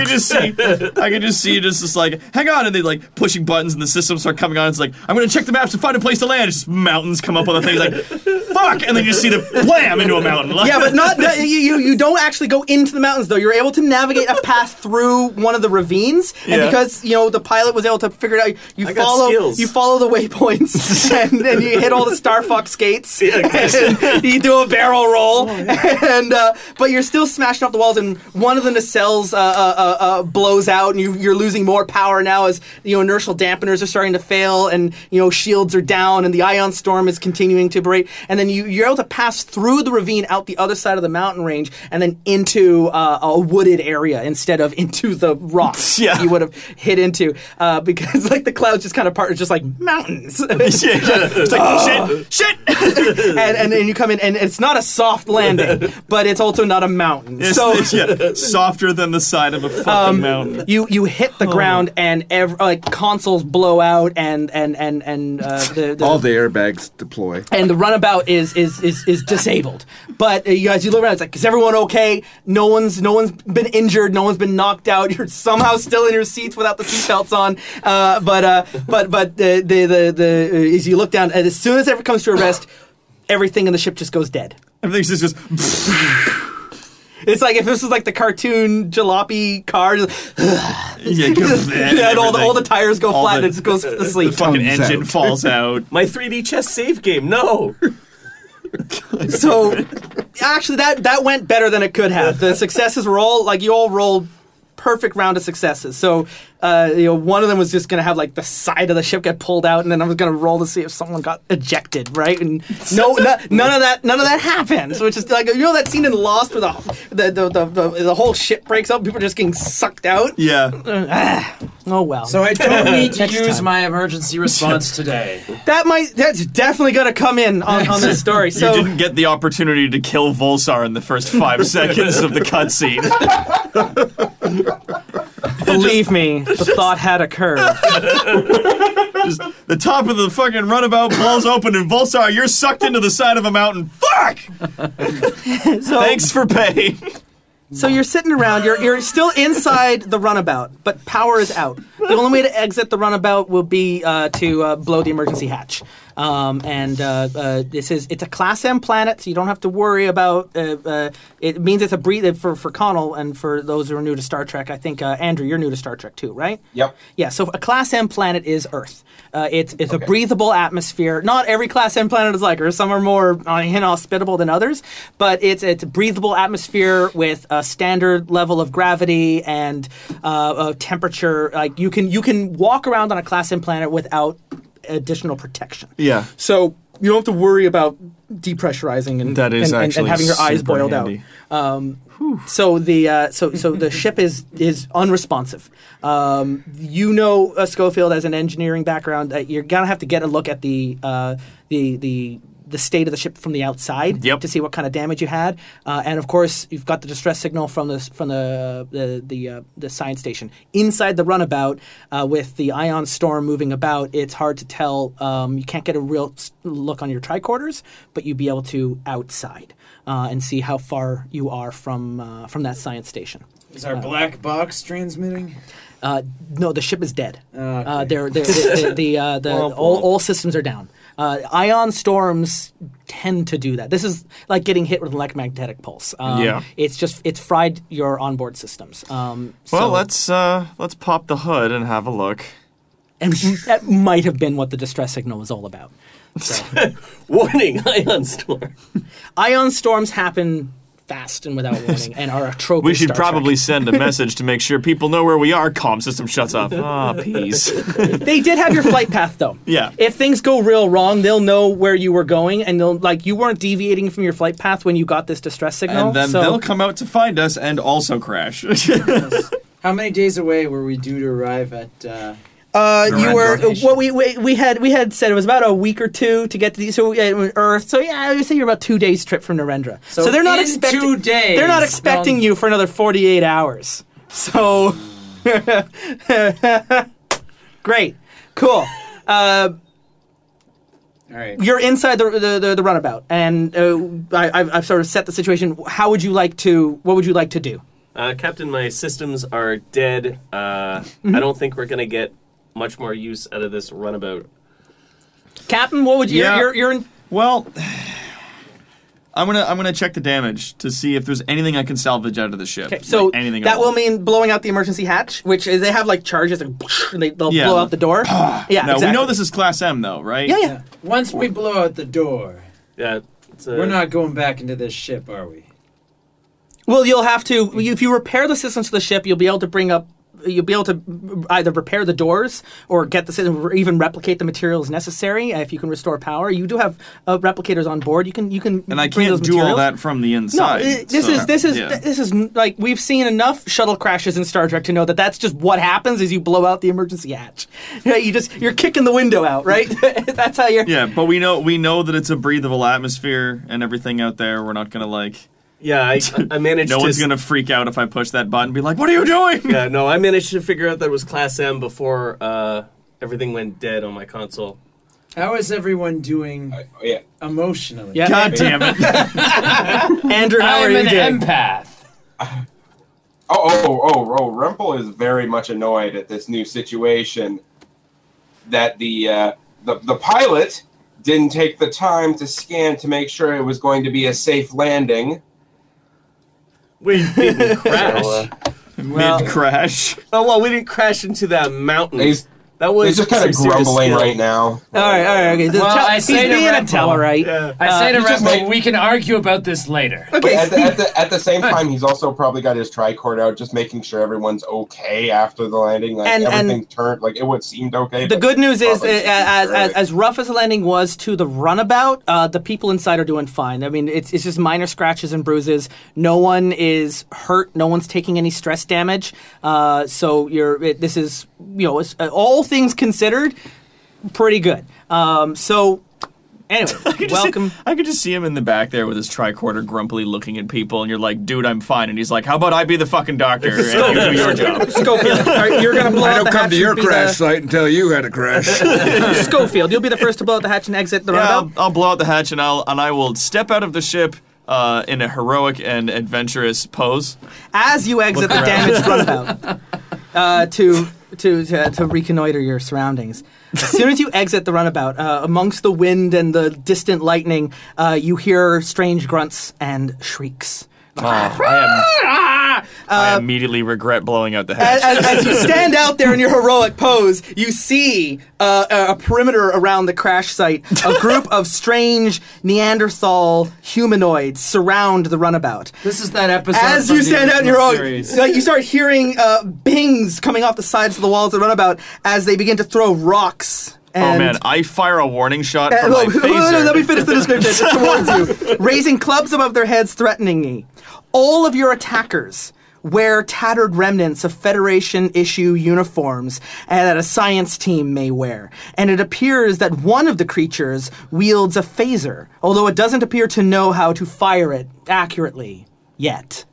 could just see just like, hang on, and they like pushing buttons and the systems start coming on. It's like, I'm gonna check the maps to find a place to land. Just mountains come up on the thing, like, fuck, and then you see the blam into a mountain. Yeah, but not you don't actually go into the mountains though. You're able to navigate a path through one of the ravines, and because the pilot was able to figure it out, you follow the waypoints, and you hit all the Star Fox gates, and you do a barrel roll, and but you're still smashing off the walls, and one of the nacelles blows out, and you're losing more power now as inertial dampeners are starting to fail, and shields are down, and the ion storm is continuing to berate, and then you're able to pass through the ravine out the other side of the mountain range, and then into a wooded area instead of into the rocks you would have hit into, because like the clouds just kind of part, just like mountains. It's like shit, and you come in, and it's not a soft landing, but it's also not a mountain. Softer than the side of a fucking mountain. You hit the ground, and consoles blow out, and the all the airbags deploy, and the runabout is disabled. But you look around, it's like, is everyone okay? No one's been injured. No one's been knocked out. You're somehow still in your seats without the seatbelts on. But as you look down, and as soon as it comes to a rest, everything in the ship just goes dead. Everything's just It's like if this was like the cartoon jalopy car, and all the tires go flat and it just goes to sleep. The fucking engine falls out. My 3D chess save game, no. So, actually, that went better than it could have. The successes were all, you all rolled perfect round of successes. So, one of them was just going to have, the side of the ship get pulled out, and then I was going to roll to see if someone got ejected, right? And none of that happens, which is, that scene in Lost where the whole ship breaks up, people are just getting sucked out? Yeah. Oh, well. So I don't need to use my emergency response today. That's definitely going to come in on this story. So you didn't get the opportunity to kill Volsar in the first 5 seconds of the cutscene. Believe me, the thought had occurred. Just the top of the fucking runabout blows open, and Volsar, you're sucked into the side of a mountain. Fuck! Thanks for paying. So you're sitting around, you're still inside the runabout, but power is out. The only way to exit the runabout will be to blow the emergency hatch. It's a Class M planet, so you don't have to worry about. It means it's a for Conal, and for those who are new to Star Trek, I think Andrew, you're new to Star Trek too, right? Yep. Yeah. So a Class M planet is Earth. It's a breathable atmosphere. Not every Class M planet is like Earth. Some are more inhospitable than others, but it's a breathable atmosphere with a standard level of gravity and temperature. Like you can walk around on a Class M planet without additional protection. Yeah. So you don't have to worry about depressurizing and having your eyes boiled handy out. So the ship is unresponsive. Schofield, as an engineering background, you're gonna have to get a look at the state of the ship from the outside to see what kind of damage you had, and of course you've got the distress signal from the science station inside the runabout. With the ion storm moving about, it's hard to tell. You can't get a real look on your tricorders, but you'd be able to outside and see how far you are from that science station. Is our black box transmitting? No, the ship is dead. Okay. All systems are down. Ion storms tend to do that. This is like getting hit with an electromagnetic pulse. It's fried your onboard systems. Let's pop the hood and have a look. And that might have been what the distress signal was all about. So. Warning, ion storm. Ion storms happen fast and without warning, and are a trope. We should Star probably Trek. send a message to make sure people know where we are. Comm system shuts off. Peace. They did have your flight path, though. Yeah. If things go real wrong, they'll know where you were going, and you weren't deviating from your flight path when you got this distress signal. And then they'll come out to find us and also crash. How many days away were we due to arrive at? You were we had said it was about a week or two to get to Earth. So yeah, I would say you're about 2 days trip from Narendra. So they're not expecting 2 days. They're not expecting you for another 48 hours. So great, cool. All right. You're inside the runabout, and I've sort of set the situation. What would you like to do? Captain, my systems are dead. I don't think we're going to get much more use out of this runabout. Captain, what would you... You're in... Well, I'm gonna check the damage to see if there's anything I can salvage out of the ship. Okay, so anything that at all. will mean blowing out the emergency hatch, which is they have like charges, and they'll blow out the door. Now, exactly. we know this is Class M, though, right? Yeah. Once we blow out the door, Yeah, we're not going back into this ship, are we? Well, you'll have to... If you repair the systems to the ship, you'll be able to bring up... You'll be able to either repair the doors or get the system, or even replicate the materials necessary. If you can restore power, you do have replicators on board. You can. And I bring can't those do all materials. that from the inside. No, this is like we've seen enough shuttle crashes in Star Trek to know that that's just what happens is you blow out the emergency hatch. You're kicking the window out, right? That's how you're. Yeah, but we know that it's a breathable atmosphere and everything out there. We're not gonna like. Yeah, I managed No to... one's gonna freak out if I push that button and be like, "What are you doing?" Yeah, no, I managed to figure out that it was Class M before everything went dead on my console. How is everyone doing emotionally? Yeah. God damn it. Andrew, how are I'm you an doing? empath. Rumpel is very much annoyed at this new situation that the pilot didn't take the time to scan to make sure it was going to be a safe landing. We didn't crash. Mid-crash. Oh, well, we didn't crash into that mountain. He's just kind of some serious grumbling skill. right now. All right, okay. Well, I He's say to being a Red Bull- Tellarite. Yeah. I say to He's just Rebel, make- we can argue about this later. But Okay. at the same time, he's also probably got his tricord out, just making sure everyone's okay after the landing. Like And- everything turned, like it seemed okay. The but good news is, probably as rough as the landing was to the runabout, the people inside are doing fine. I mean, it's just minor scratches and bruises. No one is hurt. No one's taking any stress damage. So this is, all things considered, pretty good. So anyway, welcome. I could just see him in the back there with his tricorder grumpily looking at people, and you're like, "Dude, I'm fine." And he's like, "How about I be the fucking doctor and you do your job?" Schofield, all right, you're gonna blow I out don't the come hatch to your and be crash site and tell you had a crash. Schofield, you'll be the first to blow out the hatch and exit the Yeah, runabout. I'll blow out the hatch and I will step out of the ship in a heroic and adventurous pose. As you exit the damaged runabout, to reconnoiter your surroundings. As soon as you exit the runabout, amongst the wind and the distant lightning, you hear strange grunts and shrieks. I immediately regret blowing out the hatch. As you stand out there in your heroic pose, you see a perimeter around the crash site. A group of strange Neanderthal humanoids surround the runabout. This is that episode. As from you the stand out in your original own, series. like you start hearing bings coming off the sides of the walls of the runabout as they begin to throw rocks. Oh And man, I fire a warning shot from my no, phaser. let me finish the description. Towards you, raising clubs above their heads, threatening me. All of your attackers wear tattered remnants of Federation-issue uniforms that a science team may wear. And it appears that one of the creatures wields a phaser, although it doesn't appear to know how to fire it accurately yet.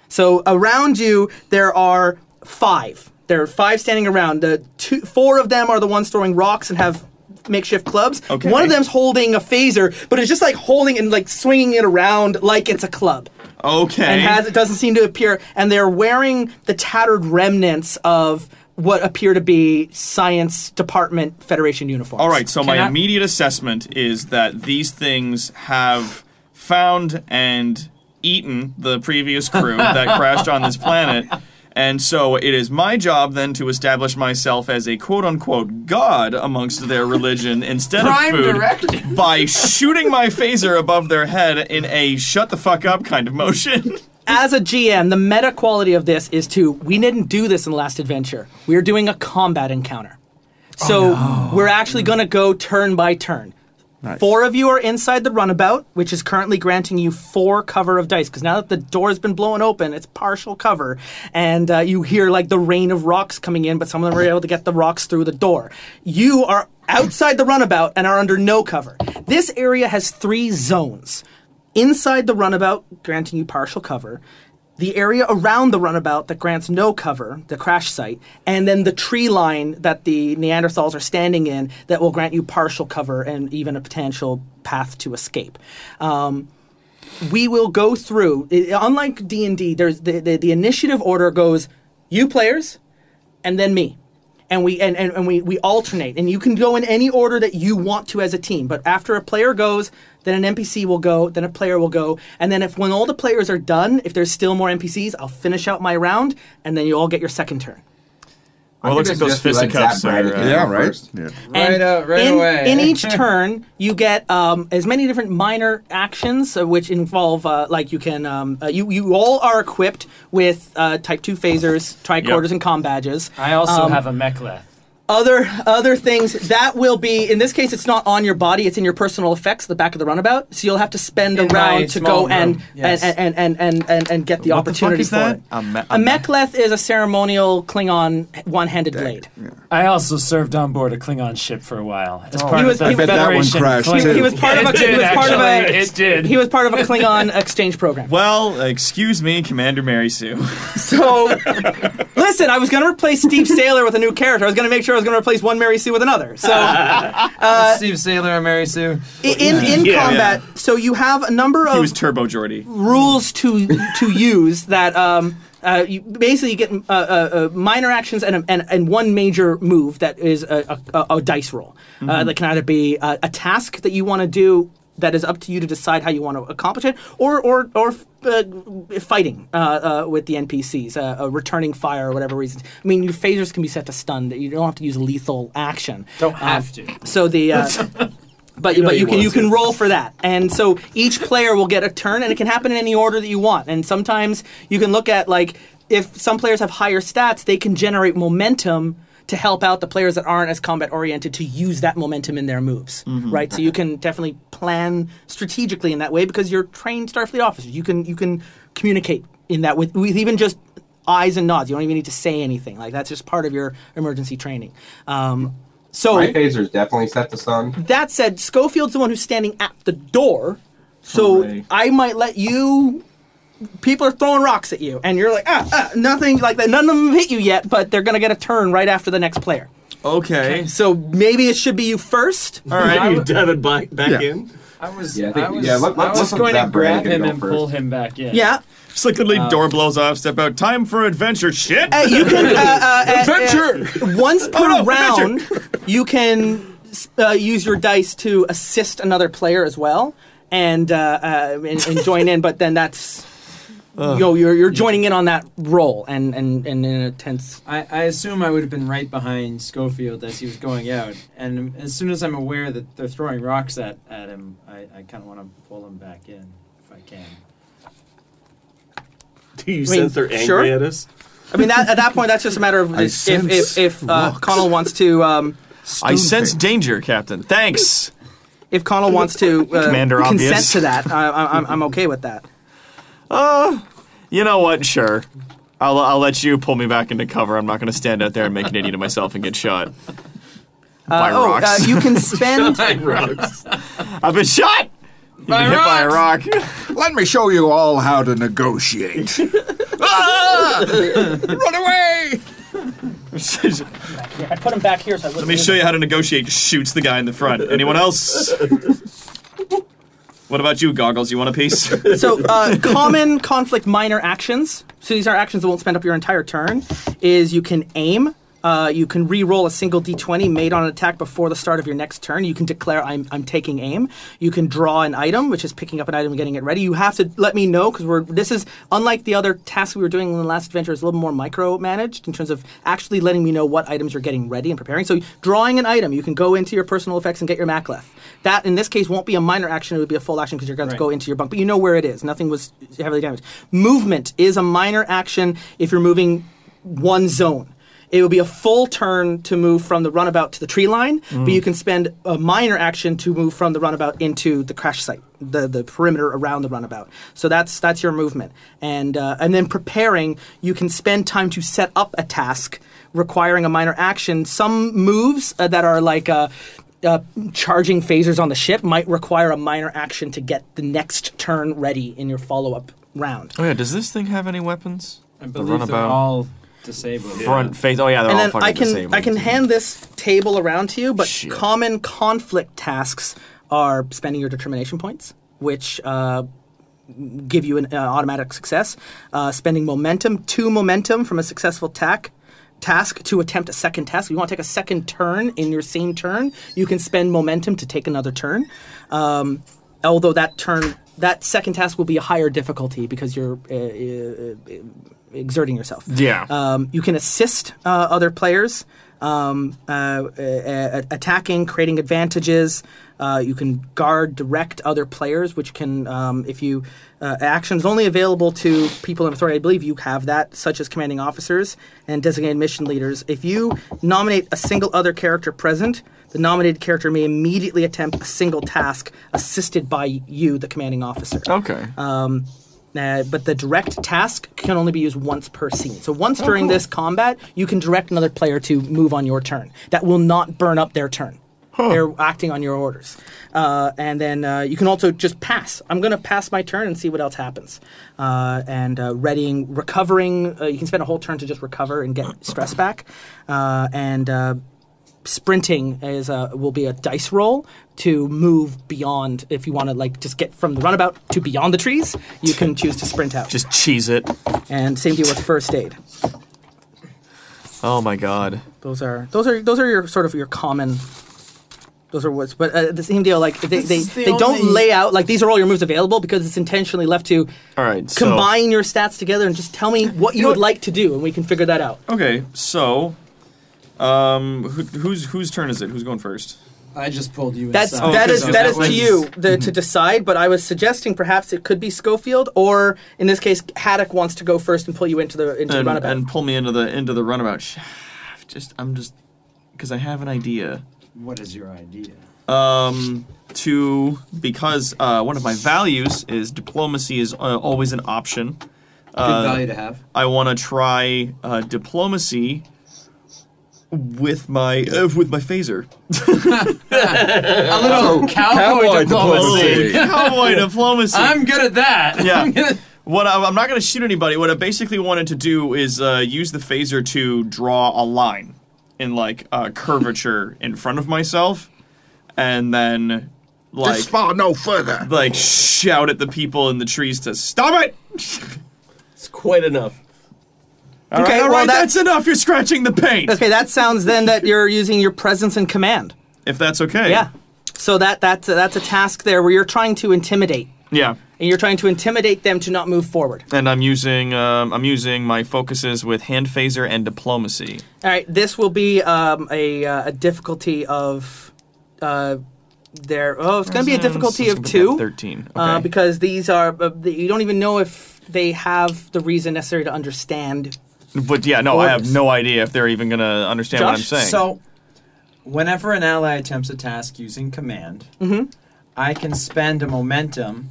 So around you, there are 5. There are 5 standing around. 4 of them are the ones throwing rocks and have makeshift clubs. Okay. One of them's holding a phaser, but it's just like holding and like swinging it around like it's a club. Okay. And it doesn't seem to appear. And they're wearing the tattered remnants of what appear to be Science Department Federation uniforms. All right, so my I- immediate assessment is that these things have found and eaten the previous crew that crashed on this planet. And so it is my job then to establish myself as a quote-unquote god amongst their religion instead Prime of food directive. by shooting my phaser above their head in a shut-the-fuck-up kind of motion. As a GM, the meta quality of this is we didn't do this in the last adventure. We're doing a combat encounter. So we're actually going to go turn by turn. Nice. 4 of you are inside the runabout, which is currently granting you 4 cover of dice. Because now that the door has been blown open, it's partial cover. And you hear like the rain of rocks coming in, but some of them are able to get the rocks through the door. You are outside the runabout and are under no cover. This area has 3 zones. Inside the runabout, granting you partial cover. The area around the runabout that grants no cover, the crash site, and then the tree line that the Neanderthals are standing in that will grant you partial cover and even a potential path to escape. we will go through. Unlike D&D, there's the initiative order goes you players, and then me. And we alternate, and you can go in any order that you want to as a team. But after a player goes, then an NPC will go, then a player will go, and then when all the players are done, if there's still more NPCs, I'll finish out my round, and then you all get your second turn. Well, it looks like those fisticuffs are... Yeah, right. Yeah. Right away. In each turn, you get as many different minor actions, which involve, like you can... you all are equipped with Type 2 phasers, tricorders, and comm badges. I also have a MacBeth. Other things that will be, in this case, it's not on your body; it's in your personal effects, the back of the runabout. So you'll have to spend a round to go and get the opportunity for it. A MacBeth is a ceremonial Klingon one-handed blade. Yeah. I also served on board a Klingon ship for a while. As part He was- of the I bet that one Federation crashed, Klingon- too. He was part of a. It He did, was part of a. actually. It did. He was part of a Klingon exchange program. Well, excuse me, Commander Mary Sue. So, listen, I was going to replace Steve Saylor with a new character. I was going to make sure I was going to replace one Mary Sue with another. So, Steve Saylor and Mary Sue. in Yeah, combat, so you have a number He of was Turbo Geordie. rules to use that you basically get minor actions and one major move that is a dice roll. That can either be a task that you want to do that is up to you to decide how you want to accomplish it, or fighting with the NPCs, returning fire or whatever reason. I mean, your phasers can be set to stun. You don't have to use a lethal action. Don't have to. So the but you can roll for that, and so each player will get a turn, and it can happen in any order that you want. And sometimes you can look at, like, if some players have higher stats, they can generate momentum to help out the players that aren't as combat oriented to use that momentum in their moves, right? So you can definitely plan strategically in that way because you're trained Starfleet officers. You can communicate in that with even just eyes and nods. You don't even need to say anything. Like, that's just part of your emergency training. So My phaser's definitely set to stun. that said, Schofield's the one who's standing at the door, so Hooray. I might let you. People are throwing rocks at you, and you're like, nothing like that. None of them hit you yet, but they're gonna get a turn right after the next player. Okay. So maybe it should be you first. All right. You dive it back in. I was Yeah, I think- I was, yeah, let- I was let's going to let Brent grab him go and first. pull him back in. Yeah. Just like the lead door blows off, step out. Time for adventure. Shit. You can Adventure! once per no, round, you can use your dice to assist another player as well, and join in. But then that's you're joining in on that roll, and in a tense. I assume I would have been right behind Schofield as he was going out, and as soon as I'm aware that they're throwing rocks at him, I kind of want to pull him back in if I can. Do you sense they're angry sure. at us? I mean, at that point, that's just a matter of I if sense Conal wants to. I sense danger, Captain. Thanks. If Conal wants to Commander consent Obvious. to that, I'm okay with that. You know what? Sure. I'll let you pull me back into cover. I'm not going to stand out there and make an idiot of myself and get shot. By rocks. You can spend. I've been shot! You've been hit by a rock. Let me show you all how to negotiate. Run away! I put him back here, so I Let me show you how to negotiate. Shoots the guy in the front. Anyone else? What about you, Goggles? You want a piece? So, common conflict minor actions. So these are actions that won't spend up your entire turn. Is you can aim. You can re-roll a single d20 made on an attack before the start of your next turn. You can declare, I'm taking aim. You can draw an item, which is picking up an item and getting it ready. You have to let me know, because this is, unlike the other tasks we were doing in the last adventure, it's a little more micro-managed in terms of actually letting me know what items you're getting ready and preparing. So drawing an item, you can go into your personal effects and get your MacBeth. That, in this case, won't be a minor action. It would be a full action because you're going to go into your bunk. But you know where it is. Nothing was heavily damaged. Movement is a minor action if you're moving one zone. It will be a full turn to move from the runabout to the tree line, but you can spend a minor action to move from the runabout into the crash site, the perimeter around the runabout. So that's your movement. And then preparing, you can spend time to set up a task requiring a minor action. Some moves that are like charging phasers on the ship might require a minor action to get the next turn ready in your follow-up round. Oh yeah, does this thing have any weapons? I believe they're all disabled. Front face. Oh yeah, they're And all then fucking disabled. I can hand this table around to you, but Shit. common conflict tasks are spending your determination points, which give you an automatic success. Spending momentum, 2 momentum from a successful task to attempt a second task. If you want to take a second turn in your same turn, you can spend momentum to take another turn. Although that second task will be a higher difficulty because you're exerting yourself. Yeah. You can assist other players, attacking, creating advantages. You can guard, direct other players, which can, if you actions only available to people in authority. I believe you have that, such as commanding officers and designated mission leaders. If you nominate a single other character present, the nominated character may immediately attempt a single task assisted by you, the commanding officer. Okay. But the direct task can only be used once per scene. So once during this combat, you can direct another player to move on your turn. That will not burn up their turn. They're acting on your orders. And then you can also just pass. I'm going to pass my turn and see what else happens. Recovering. You can spend a whole turn to just recover and get stress back. Sprinting will be a dice roll to move beyond. If you want to just get from the runabout to beyond the trees, you can choose to sprint out. Just cheese it. And same deal with first aid. Oh my god. Those are your sort of your common. Those are what's, but the same deal. They don't lay out these are all your moves available because it's intentionally left to combine your stats together and just tell me what you would like to do and we can figure that out. Okay, so whose turn is it? Who's going first? I just pulled you. That is to you to decide. But I was suggesting perhaps it could be Schofield, or in this case, Haddock wants to go first and pull you into the runabout and pull me into the runabout. I'm just because I have an idea. What is your idea? Because one of my values is diplomacy is always an option. Good value to have. I want to try diplomacy with my phaser. A little cowboy diplomacy. Cowboy diplomacy. I'm good at that. Yeah. I'm not going to shoot anybody. What I basically wanted to do is use the phaser to draw a line in curvature in front of myself, and then Just far no further. Shout at the people in the trees to stop it. It's quite enough. All right, that's enough. You're scratching the paint. Okay, that sounds then that you're using your presence and command. If that's okay. Yeah. So that's a task there where you're trying to intimidate. Yeah. And you're trying to intimidate them to not move forward. And I'm using my focuses with hand phaser and diplomacy. All right, this will be a difficulty of it's going to be a difficulty of 2. 13. Okay. Because these are you don't even know if they have the reason necessary to understand. But yeah, no, orders. I have no idea if they're even going to understand what I'm saying. So, whenever an ally attempts a task using command, I can spend a momentum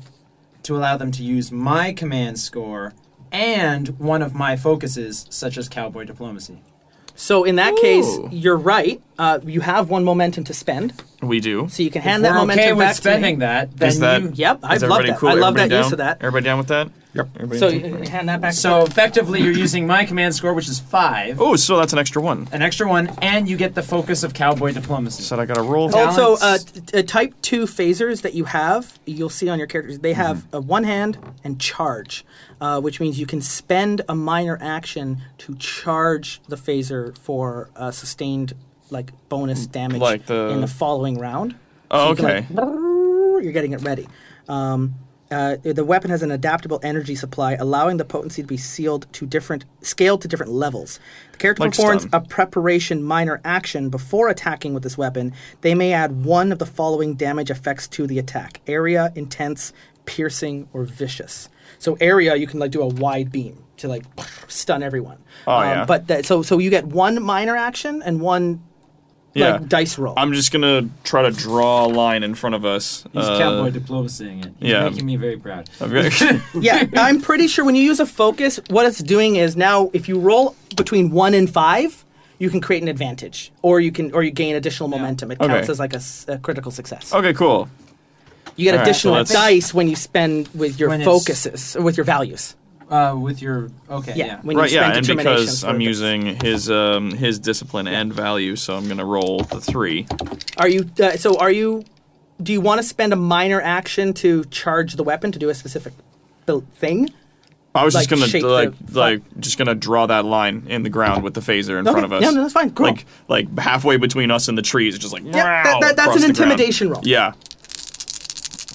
to allow them to use my command score and one of my focuses, such as cowboy diplomacy. So in that case, you're right. You have 1 momentum to spend. We do. So you can hand that momentum back to me. spending that, then Yep, I love that. Cool? I love that use of that. Everybody down with that? Yep. So you hand that back. So effectively, you're using my command score, which is 5. Oh, so that's an extra 1. An extra 1, and you get the focus of cowboy diplomacy. So I got to roll. Also, type 2 phasers that you have, you'll see on your characters, they have a 1 hand and charge, which means you can spend a minor action to charge the phaser for sustained bonus damage in the following round. Oh, so okay. You're getting it ready. The weapon has an adaptable energy supply, allowing the potency to be scaled to different levels. The character performs a preparation minor action before attacking with this weapon. They may add 1 of the following damage effects to the attack: area, intense, piercing, or vicious. So area, you can do a wide beam to stun everyone. Oh yeah. But so you get 1 minor action and 1. Dice roll. I'm just going to try to draw a line in front of us. He's cowboy diplomacying it. He's making me very proud. Yeah, I'm pretty sure when you use a focus, what it's doing is now if you roll between 1 and 5, you can create an advantage, or you gain additional momentum. It counts as a critical success. Okay, cool. You get additional dice when you spend with your focuses, or with your values. With your when you spend and because I'm using his discipline and value, so I'm going to roll the 3. Are you? Do you want to spend a minor action to charge the weapon to do a specific built thing. I was just Like, gonna shape just gonna draw that line in the ground with the phaser in front of us. Yeah, no, that's fine. Cool. Like halfway between us and the trees, just like Yeah, that's across an the ground. intimidation roll. Yeah.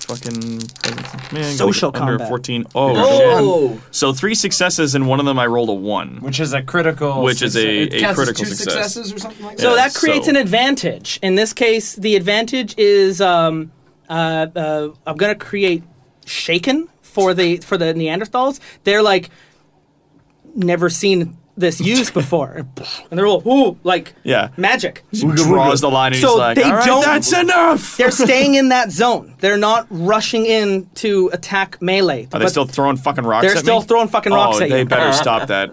Fucking man, Social under combat. 14. shit. Oh, So 3 successes and one of them I rolled a 1. Which is a critical. Which is a It counts as critical 2 success. successes or something like that. So Yeah, that creates so- an advantage. In this case, the advantage is I'm going to create shaken for the Neanderthals. They're like never seen this used before, and they're all ooh like Yeah. magic. He draws the line and So he's like, they all right, don't- that's enough. They're staying in that zone. They're not rushing in to attack melee. Are they still throwing fucking rocks They're at me? still throwing fucking rocks at they you. better stop that.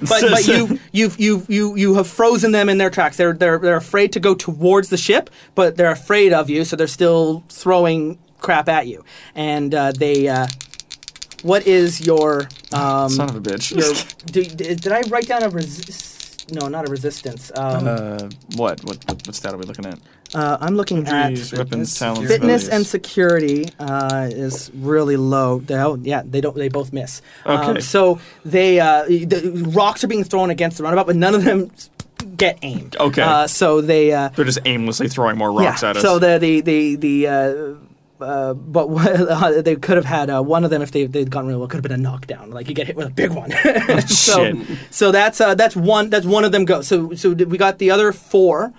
But you have frozen them in their tracks. They're afraid to go towards the ship, but they're afraid of you, so they're still throwing crap at you. And what is your Son of a bitch. did I write down a no, not a resistance. What stat are we looking at? I'm looking at Injuries, weapons, talents, fitness abilities. and security is really low. They both miss. Okay. So the rocks are being thrown against the runabout, but none of them get aimed. Okay. So they They're just aimlessly throwing more rocks at us. So but they could have had one of them if they'd gone really well. Could have been a knockdown. Like you get hit with a big one. Shit. So that's one of them goes. So we got the other 4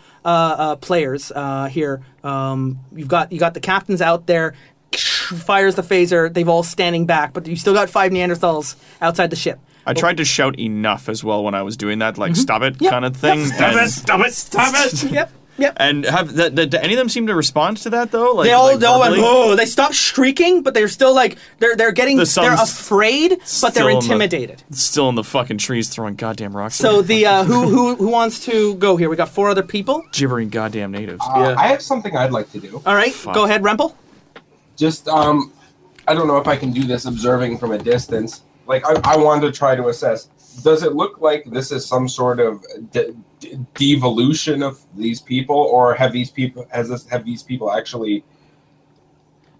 players here. You got the captains out there. Fires the phaser. They've all standing back, but you still got 5 Neanderthals outside the ship. I tried to shout enough as well when I was doing that, like stop it kind of thing. Stop it! Yep. And do any of them seem to respond to that though? Like, They all verbally? went, they stopped shrieking, but they're still like they're getting The they're sun's afraid, but still they're in the- intimidated. Still in the fucking trees throwing goddamn rocks. So the who wants to go here? We got 4 other people. gibbering goddamn natives. I have something I'd like to do. All right, Fuck. go ahead, Rempel. Just, I don't know if I can do this observing from a distance. Like, I wanted to try to assess, does it look like this is some sort of devolution of these people, or have these people actually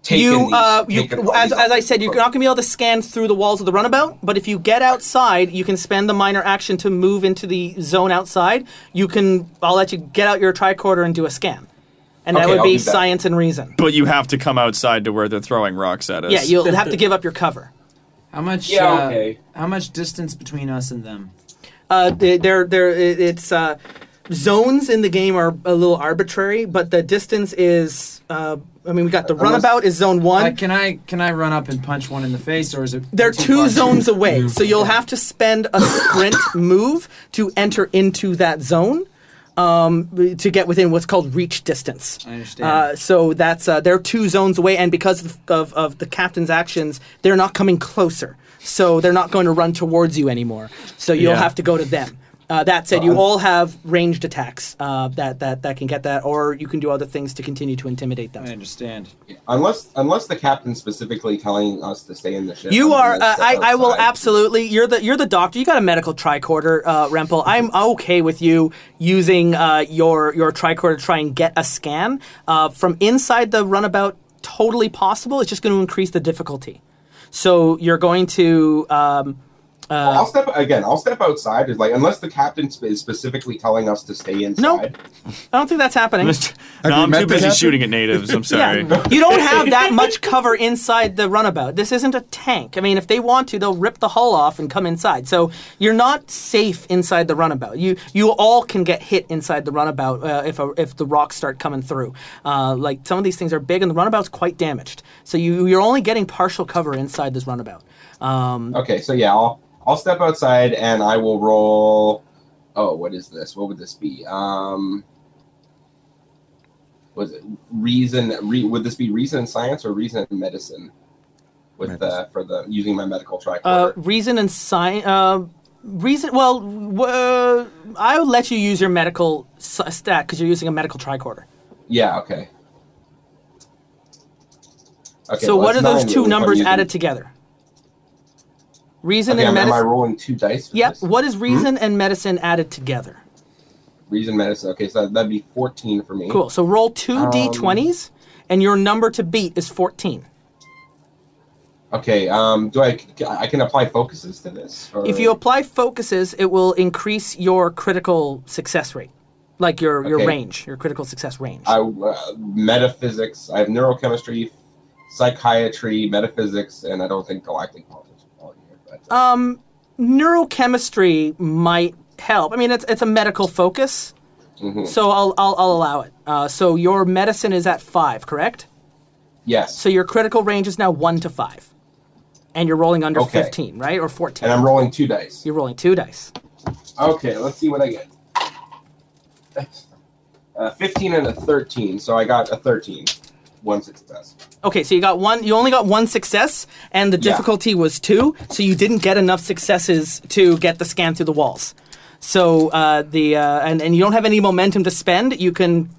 taken As I said, you're not going to be able to scan through the walls of the runabout, but if you get outside, you can spend the minor action to move into the zone outside. I'll let you get out your tricorder and do a scan. And that Okay, would I'll be do that. science and reason. But you have to come outside to where they're throwing rocks at us. Yeah, you'll have to give up your cover. How much? Yeah, okay. How much distance between us and them? It's zones in the game are a little arbitrary, but the distance is. We got the runabout is zone 1. Like, can I run up and punch one in the face, or is it? They're too 2 far? zones away, so you'll have to spend a sprint move to enter into that zone to get within what's called reach distance. I understand. So that's they're 2 zones away, and because of the captain's actions, they're not coming closer. So they're not going to run towards you anymore. So you'll have to go to them. That said, you all have ranged attacks that can get that, or you can do other things to continue to intimidate them. I understand. Unless the captain's specifically telling us to stay in the ship. You I'm are. gonna step I will outside. absolutely. You're the doctor. You got a medical tricorder, Rempel. I'm okay with you using your tricorder to try and get a scan from inside the runabout. Totally possible. It's just going to increase the difficulty. So you're going to. I'll step outside. Is like, unless the captain is specifically telling us to stay inside. Nope. I don't think that's happening. No, you I'm met too the busy captain? shooting at natives. I'm sorry. Yeah. You don't have that much cover inside the runabout. This isn't a tank. I mean, if they want to, they'll rip the hull off and come inside. So you're not safe inside the runabout. You all can get hit inside the runabout if the rocks start coming through. Like some of these things are big, and the runabout's quite damaged. So you're only getting partial cover inside this runabout. Okay, so yeah, I'll step outside and I will roll. Oh, what is this? What would this be? Was it reason? Would this be reason and science or reason and medicine? With for the using my medical tricorder. Reason and science. Reason. Well, I would let you use your medical stat because you're using a medical tricorder. Yeah. Okay. Okay. So well, what are that's those 9 two if I'm numbers using- added together? Reason Okay, and am I medicine. rolling 2 dice? For Yep. this? What is reason and medicine added together? Reason, medicine. Okay, so that'd be 14 for me. Cool. So roll 2 d20s, and your number to beat is 14. Okay. Do I can apply focuses to this? Or? If you apply focuses, it will increase your critical success rate, like your range, your critical success range. Metaphysics. I have neurochemistry, psychiatry, metaphysics, and I don't think galactic politics will fall here. But, neurochemistry might help. I mean, it's a medical focus, so I'll allow it. So your medicine is at 5, correct? Yes. So your critical range is now 1 to 5, and you're rolling under 15, right, or 14? And I'm rolling 2 dice. You're rolling 2 dice. Okay, let's see what I get. 15 and a 13, so I got a 13. 1 success. Okay, so you only got 1 success, and the difficulty was 2, so you didn't get enough successes to get the scan through the walls. So and you don't have any momentum to spend. You can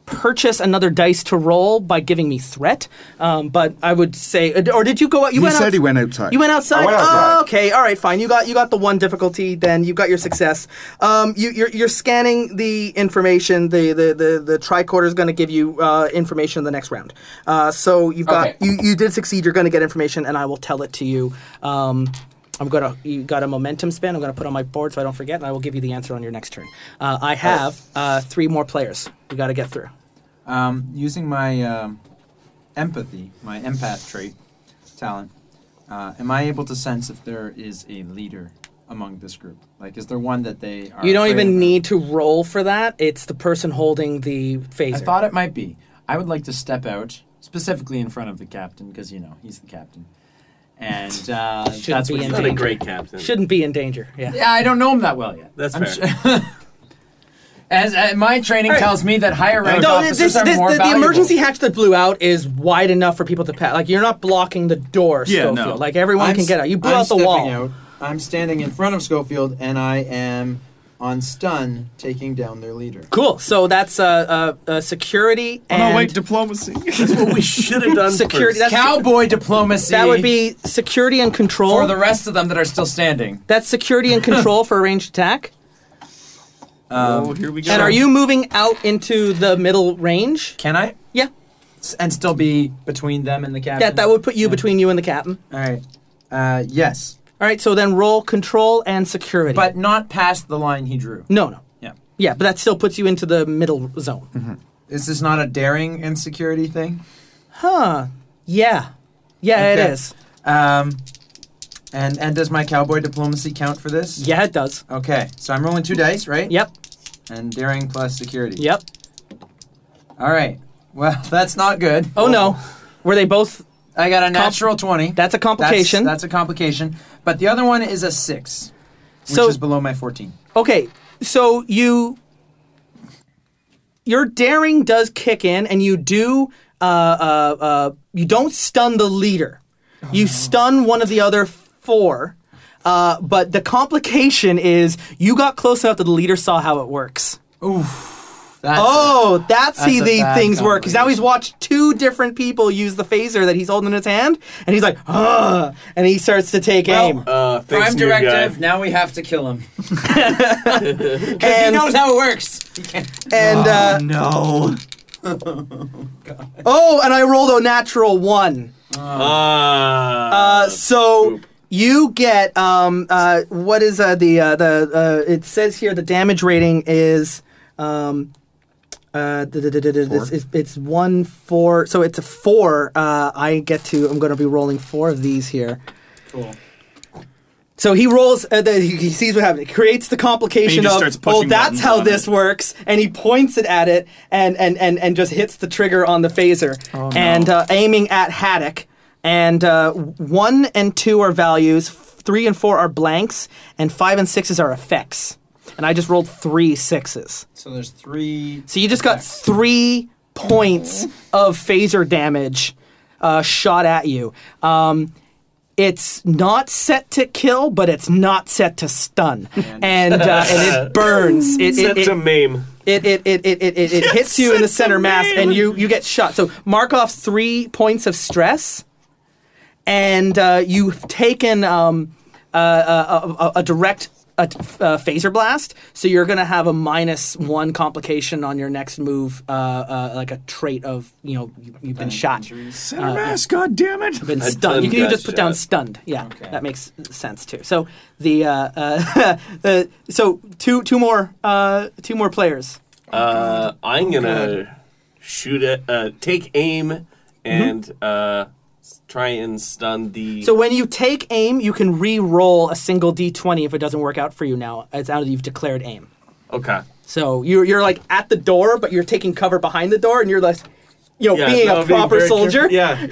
purchase another dice to roll by giving me threat. But I would say, or did you go out? He said he went outside. You went outside? I went outside. Oh, okay, all right, fine. You got the 1 difficulty, then you got your success. You're scanning the information. The tricorder is going to give you information in the next round. So you've got you did succeed. You're going to get information, and I will tell it to you. You got a momentum spin. I'm going to put on my board so I don't forget, and I will give you the answer on your next turn. I have 3 more players we got to get through. Using my empathy, my empath trait, talent, am I able to sense if there is a leader among this group? Like, is there one that they are... You don't even need to roll for that. It's the person holding the phaser. I thought it might be. I would like to step out, specifically in front of the captain, because, he's the captain. And that's be what in he's Not a danger. great captain. Shouldn't be in danger, yeah. Yeah, I don't know him that well yet. That's I'm fair. As my training tells me that higher ranked officers are more the valuable. emergency hatch that blew out is wide enough for people to pass. Like, you're not blocking the door, Yeah, Schofield. no. Like, everyone can get out. You blew I'm out the stepping wall. out. I'm standing in front of Schofield, and I am on stun, taking down their leader. Cool. So that's security and... Oh, no, wait, diplomacy. That's what we should have done Security. first. That's Cowboy diplomacy. That would be security and control. for the rest of them that are still standing. That's security and control for a ranged attack. Oh, here we go. And are you moving out into the middle range? Can I? Yeah. And still be between them and the captain? Yeah, that would put you between you and the captain. All right. Yes. All right, so then roll control and security. But not past the line he drew. No. Yeah. Yeah, but that still puts you into the middle zone. Mm-hmm. Is this not a daring and security thing? Huh. Yeah. Yeah, it Okay. is. And does my cowboy diplomacy count for this? Yeah, it does. Okay, so I'm rolling 2 dice, right? Yep. And daring plus security. Yep. All right. Well, that's not good. Oh, no. Were they both... I got a natural 20. That's a complication. That's a complication. But the other one is a 6, which So- is below my 14. Okay, so your daring does kick in, and you do you don't stun the leader. You stun one of the other 4, but the complication is you got close enough that the leader saw how it works. That's That's how a these bad things work. Because now he's watched 2 different people use the phaser that he's holding in his hand, and he's like, ugh, and he starts to take aim. Thanks, Prime new guy. directive, now we have to kill him. Because he And- knows how it works. And No. and I rolled a natural 1. So you get what is it says here the damage rating is it's 1/4, so it's a 4. I'm going to be rolling 4 of these here. Cool. So he rolls, he sees what happens. He creates the complication And he just of, starts pushing that's buttons how on this it. works, and he points it at it and just hits the trigger on the phaser, and aiming at Haddock. And 1 and 2 are values, 3 and 4 are blanks, and 5 and 6s are effects. And I just rolled 3 6s. So there's 3... So you just got 3 points of phaser damage shot at you. It's not set to kill, but it's not set to stun, and it burns. Set to maim. It hits you in the center mass, and you get shot. So mark off 3 points of stress, and you've taken a direct phaser blast, so you're going to have a -1 complication on your next move, like a trait of you've been shot. Center mass, God damn it! Been I stunned. You done can got just put down shot. stunned. Yeah, Okay. that makes sense too. So so two more players. I'm gonna shoot at, take aim, and try and stun the. So when you take aim, you can re-roll a single d20 if it doesn't work out for you now. It's out of you've declared aim. Okay. So you're like at the door, but you're taking cover behind the door, and you're like, being a proper very soldier, Yeah.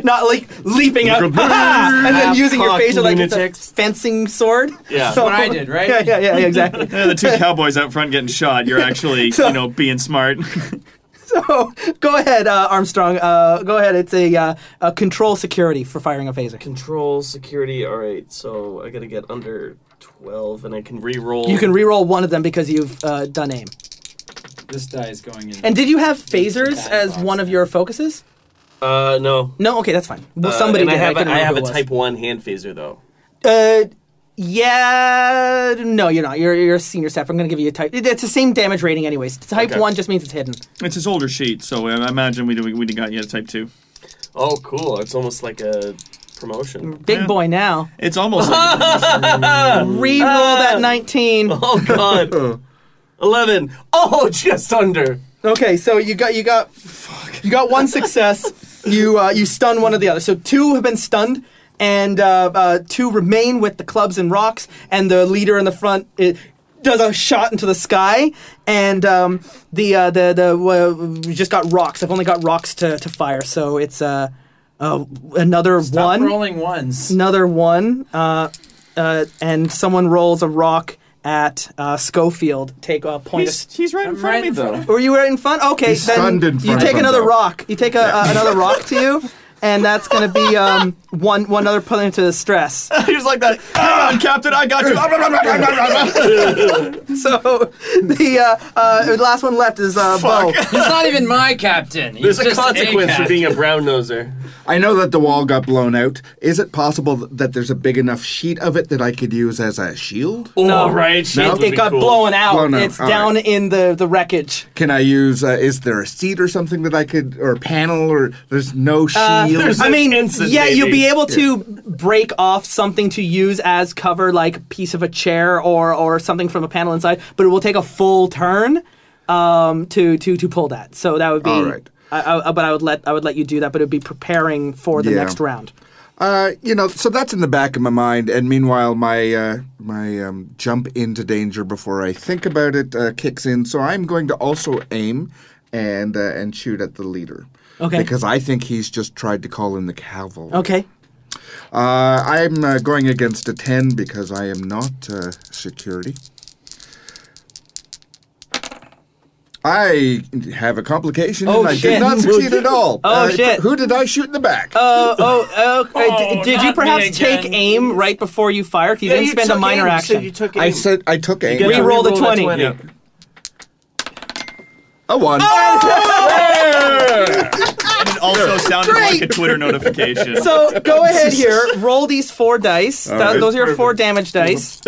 not like leaping out and then using your phaser like it's a lunatics. fencing sword. Yeah. That's what I did, right? Yeah, exactly. Yeah, the two cowboys out front getting shot. You're actually, being smart. So go ahead, Armstrong. Go ahead. It's a control security for firing a phaser. Control security. All right. So I gotta get under 12, and I can re-roll. You can re-roll one of them because you've done aim. This die is going in. And did you have phasers Bad as box one of now. your focuses? No. No. Okay, that's fine. Well, somebody and did. I have, couldn't I have remember a who it was. Type 1 hand phaser though. Yeah, no, you're not. You're a senior staff. I'm going to give you a type. It's the same damage rating, anyways. Type Okay. 1 just means it's hidden. It's his older sheet, so I imagine we got you a type 2. Oh, cool. It's almost like a promotion. Big Yeah. boy now. It's almost like Re-roll that 19. Oh God. 11. Oh, just under. Okay, so you got one success. You stun one of the others. So 2 have been stunned, and 2 remain with the clubs and rocks. And the leader in the front does a shot into the sky, and we just got rocks. I've only got rocks to fire, so it's another Stop one. rolling ones. Another one, and someone rolls a rock at Schofield. Take a point. he's right in I'm front right in of me, though. front. Were you right in front? Okay, He's then stunned in you front take of him, another though. rock. You take another rock to you, and that's going to be one other point to stress. He was like that. Hang on, Captain, I got you. So the last one left is Bo. He's not even my captain. He's There's a just consequence for captain. being a brown noser. I know that the wall got blown out. Is it possible that there's a big enough sheet of it that I could use as a shield? Oh, right. It got blown out. Blown out, It's all down right. in the wreckage. Can I use, is there a seat or something that I could, or a panel, or there's no shield? I mean, Ensign, yeah, maybe. you'll be able to break off something to use as cover, like a piece of a chair or something from a panel inside, but it will take a full turn to pull that. So that would be. All right. But I would let you do that, but it would be preparing for the Yeah. next round. So that's in the back of my mind, and meanwhile, my jump into danger before I think about it kicks in. So I'm going to also aim and shoot at the leader. Okay. Because I think he's just tried to call in the cavalry. Okay. I'm going against a 10 because I am not security. I have a complication, Oh, and I shit. did not succeed at all. Oh, shit. Who did I shoot in the back? Did you not perhaps me take again. aim right before you fired? You didn't spend a minor action. You took aim. I said I took aim. get to Re-roll the re-roll 20. Yeah. A 1. And it also sounded like a Twitter notification. So go ahead here. Roll these 4 dice. right. Those are your 4 damage dice.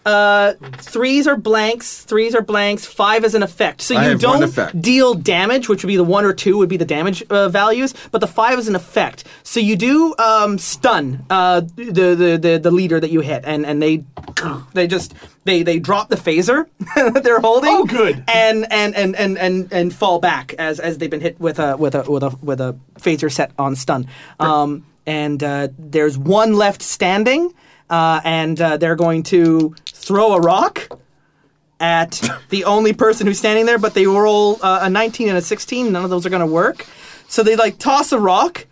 3s are blanks. 3s are blanks. 5 is an effect. So I you have one don't effect. deal damage, which would be the 1 or 2 would be the damage values, but the 5 is an effect. So you do stun the leader that you hit, and they drop the phaser that they're holding. Oh, good. And fall back as they've been hit with a phaser set on stun. And there's one left standing. And they're going to throw a rock at the only person who's standing there, but they roll a 19 and a 16. None of those are going to work. So they toss a rock,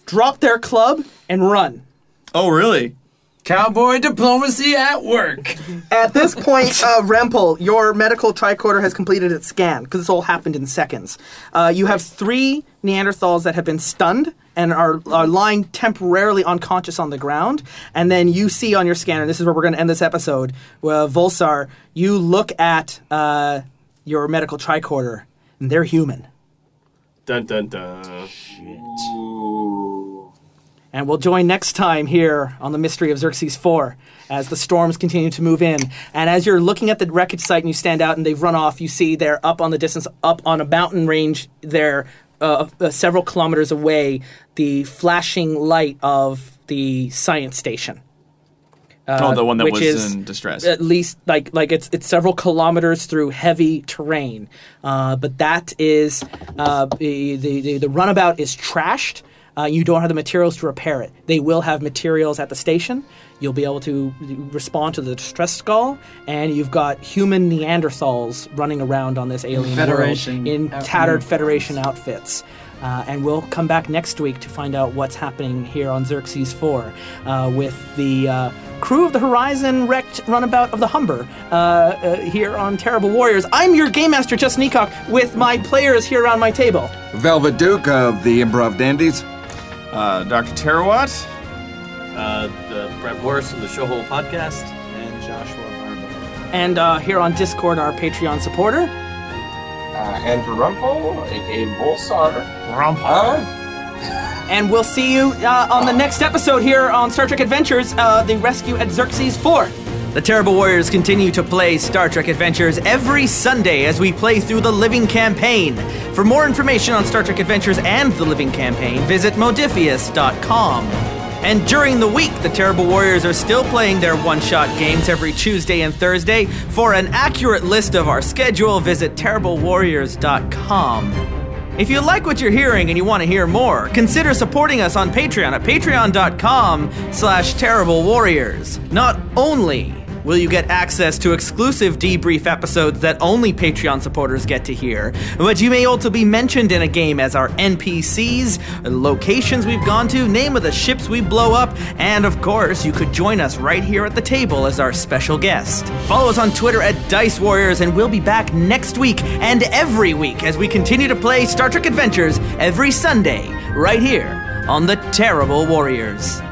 drop their club, and run. Oh, really? Cowboy diplomacy at work. At this point, Rempel, your medical tricorder has completed its scan, because this all happened in seconds. You have 3 Neanderthals that have been stunned and are lying temporarily unconscious on the ground. And then you see on your scanner, this is where we're going to end this episode, Volsar, you look at your medical tricorder, and they're human. Dun dun dun. And we'll join next time here on the Mystery of Xerxes 4 as the storms continue to move in. And as you're looking at the wreckage site and you stand out and they've run off, you see they're up on the distance, up on a mountain range there, several kilometers away, the flashing light of the science station. The one that which was is in distress. At least like it's several kilometers through heavy terrain. But that is the runabout is trashed. You don't have the materials to repair it. They will have materials at the station. You'll be able to respond to the distress call, and you've got human Neanderthals running around on this alien Federation world in tattered uniforms. Federation outfits. And we'll come back next week to find out what's happening here on Xerxes 4 with the crew of the Horizon wrecked runabout of the Humber here on Terrible Warriors. I'm your Game Master, Justin Ecock, with my players here around my table. Velvet Duke of the Improv Dandies. Dr. Terawat. Brent Morris from the Showhole Podcast. And Joshua Barbeau. And here on Discord, our Patreon supporter. Andrew Rumpel, a.k.a. Volsar. And we'll see you on the next episode here on Star Trek Adventures, The Rescue at Xerxes 4. The Terrible Warriors continue to play Star Trek Adventures every Sunday as we play through the Living Campaign. For more information on Star Trek Adventures and the Living Campaign, visit Modiphius.com. And during the week, the Terrible Warriors are still playing their one-shot games every Tuesday and Thursday. For an accurate list of our schedule, visit TerribleWarriors.com. If you like what you're hearing and you want to hear more, consider supporting us on Patreon at patreon.com/terriblewarriors. Not only will you get access to exclusive debrief episodes that only Patreon supporters get to hear, but you may also be mentioned in a game as our NPCs, locations we've gone to, name of the ships we blow up, and of course, you could join us right here at the table as our special guest. Follow us on Twitter at Dice Warriors, and we'll be back next week and every week as we continue to play Star Trek Adventures every Sunday, right here on the Terrible Warriors.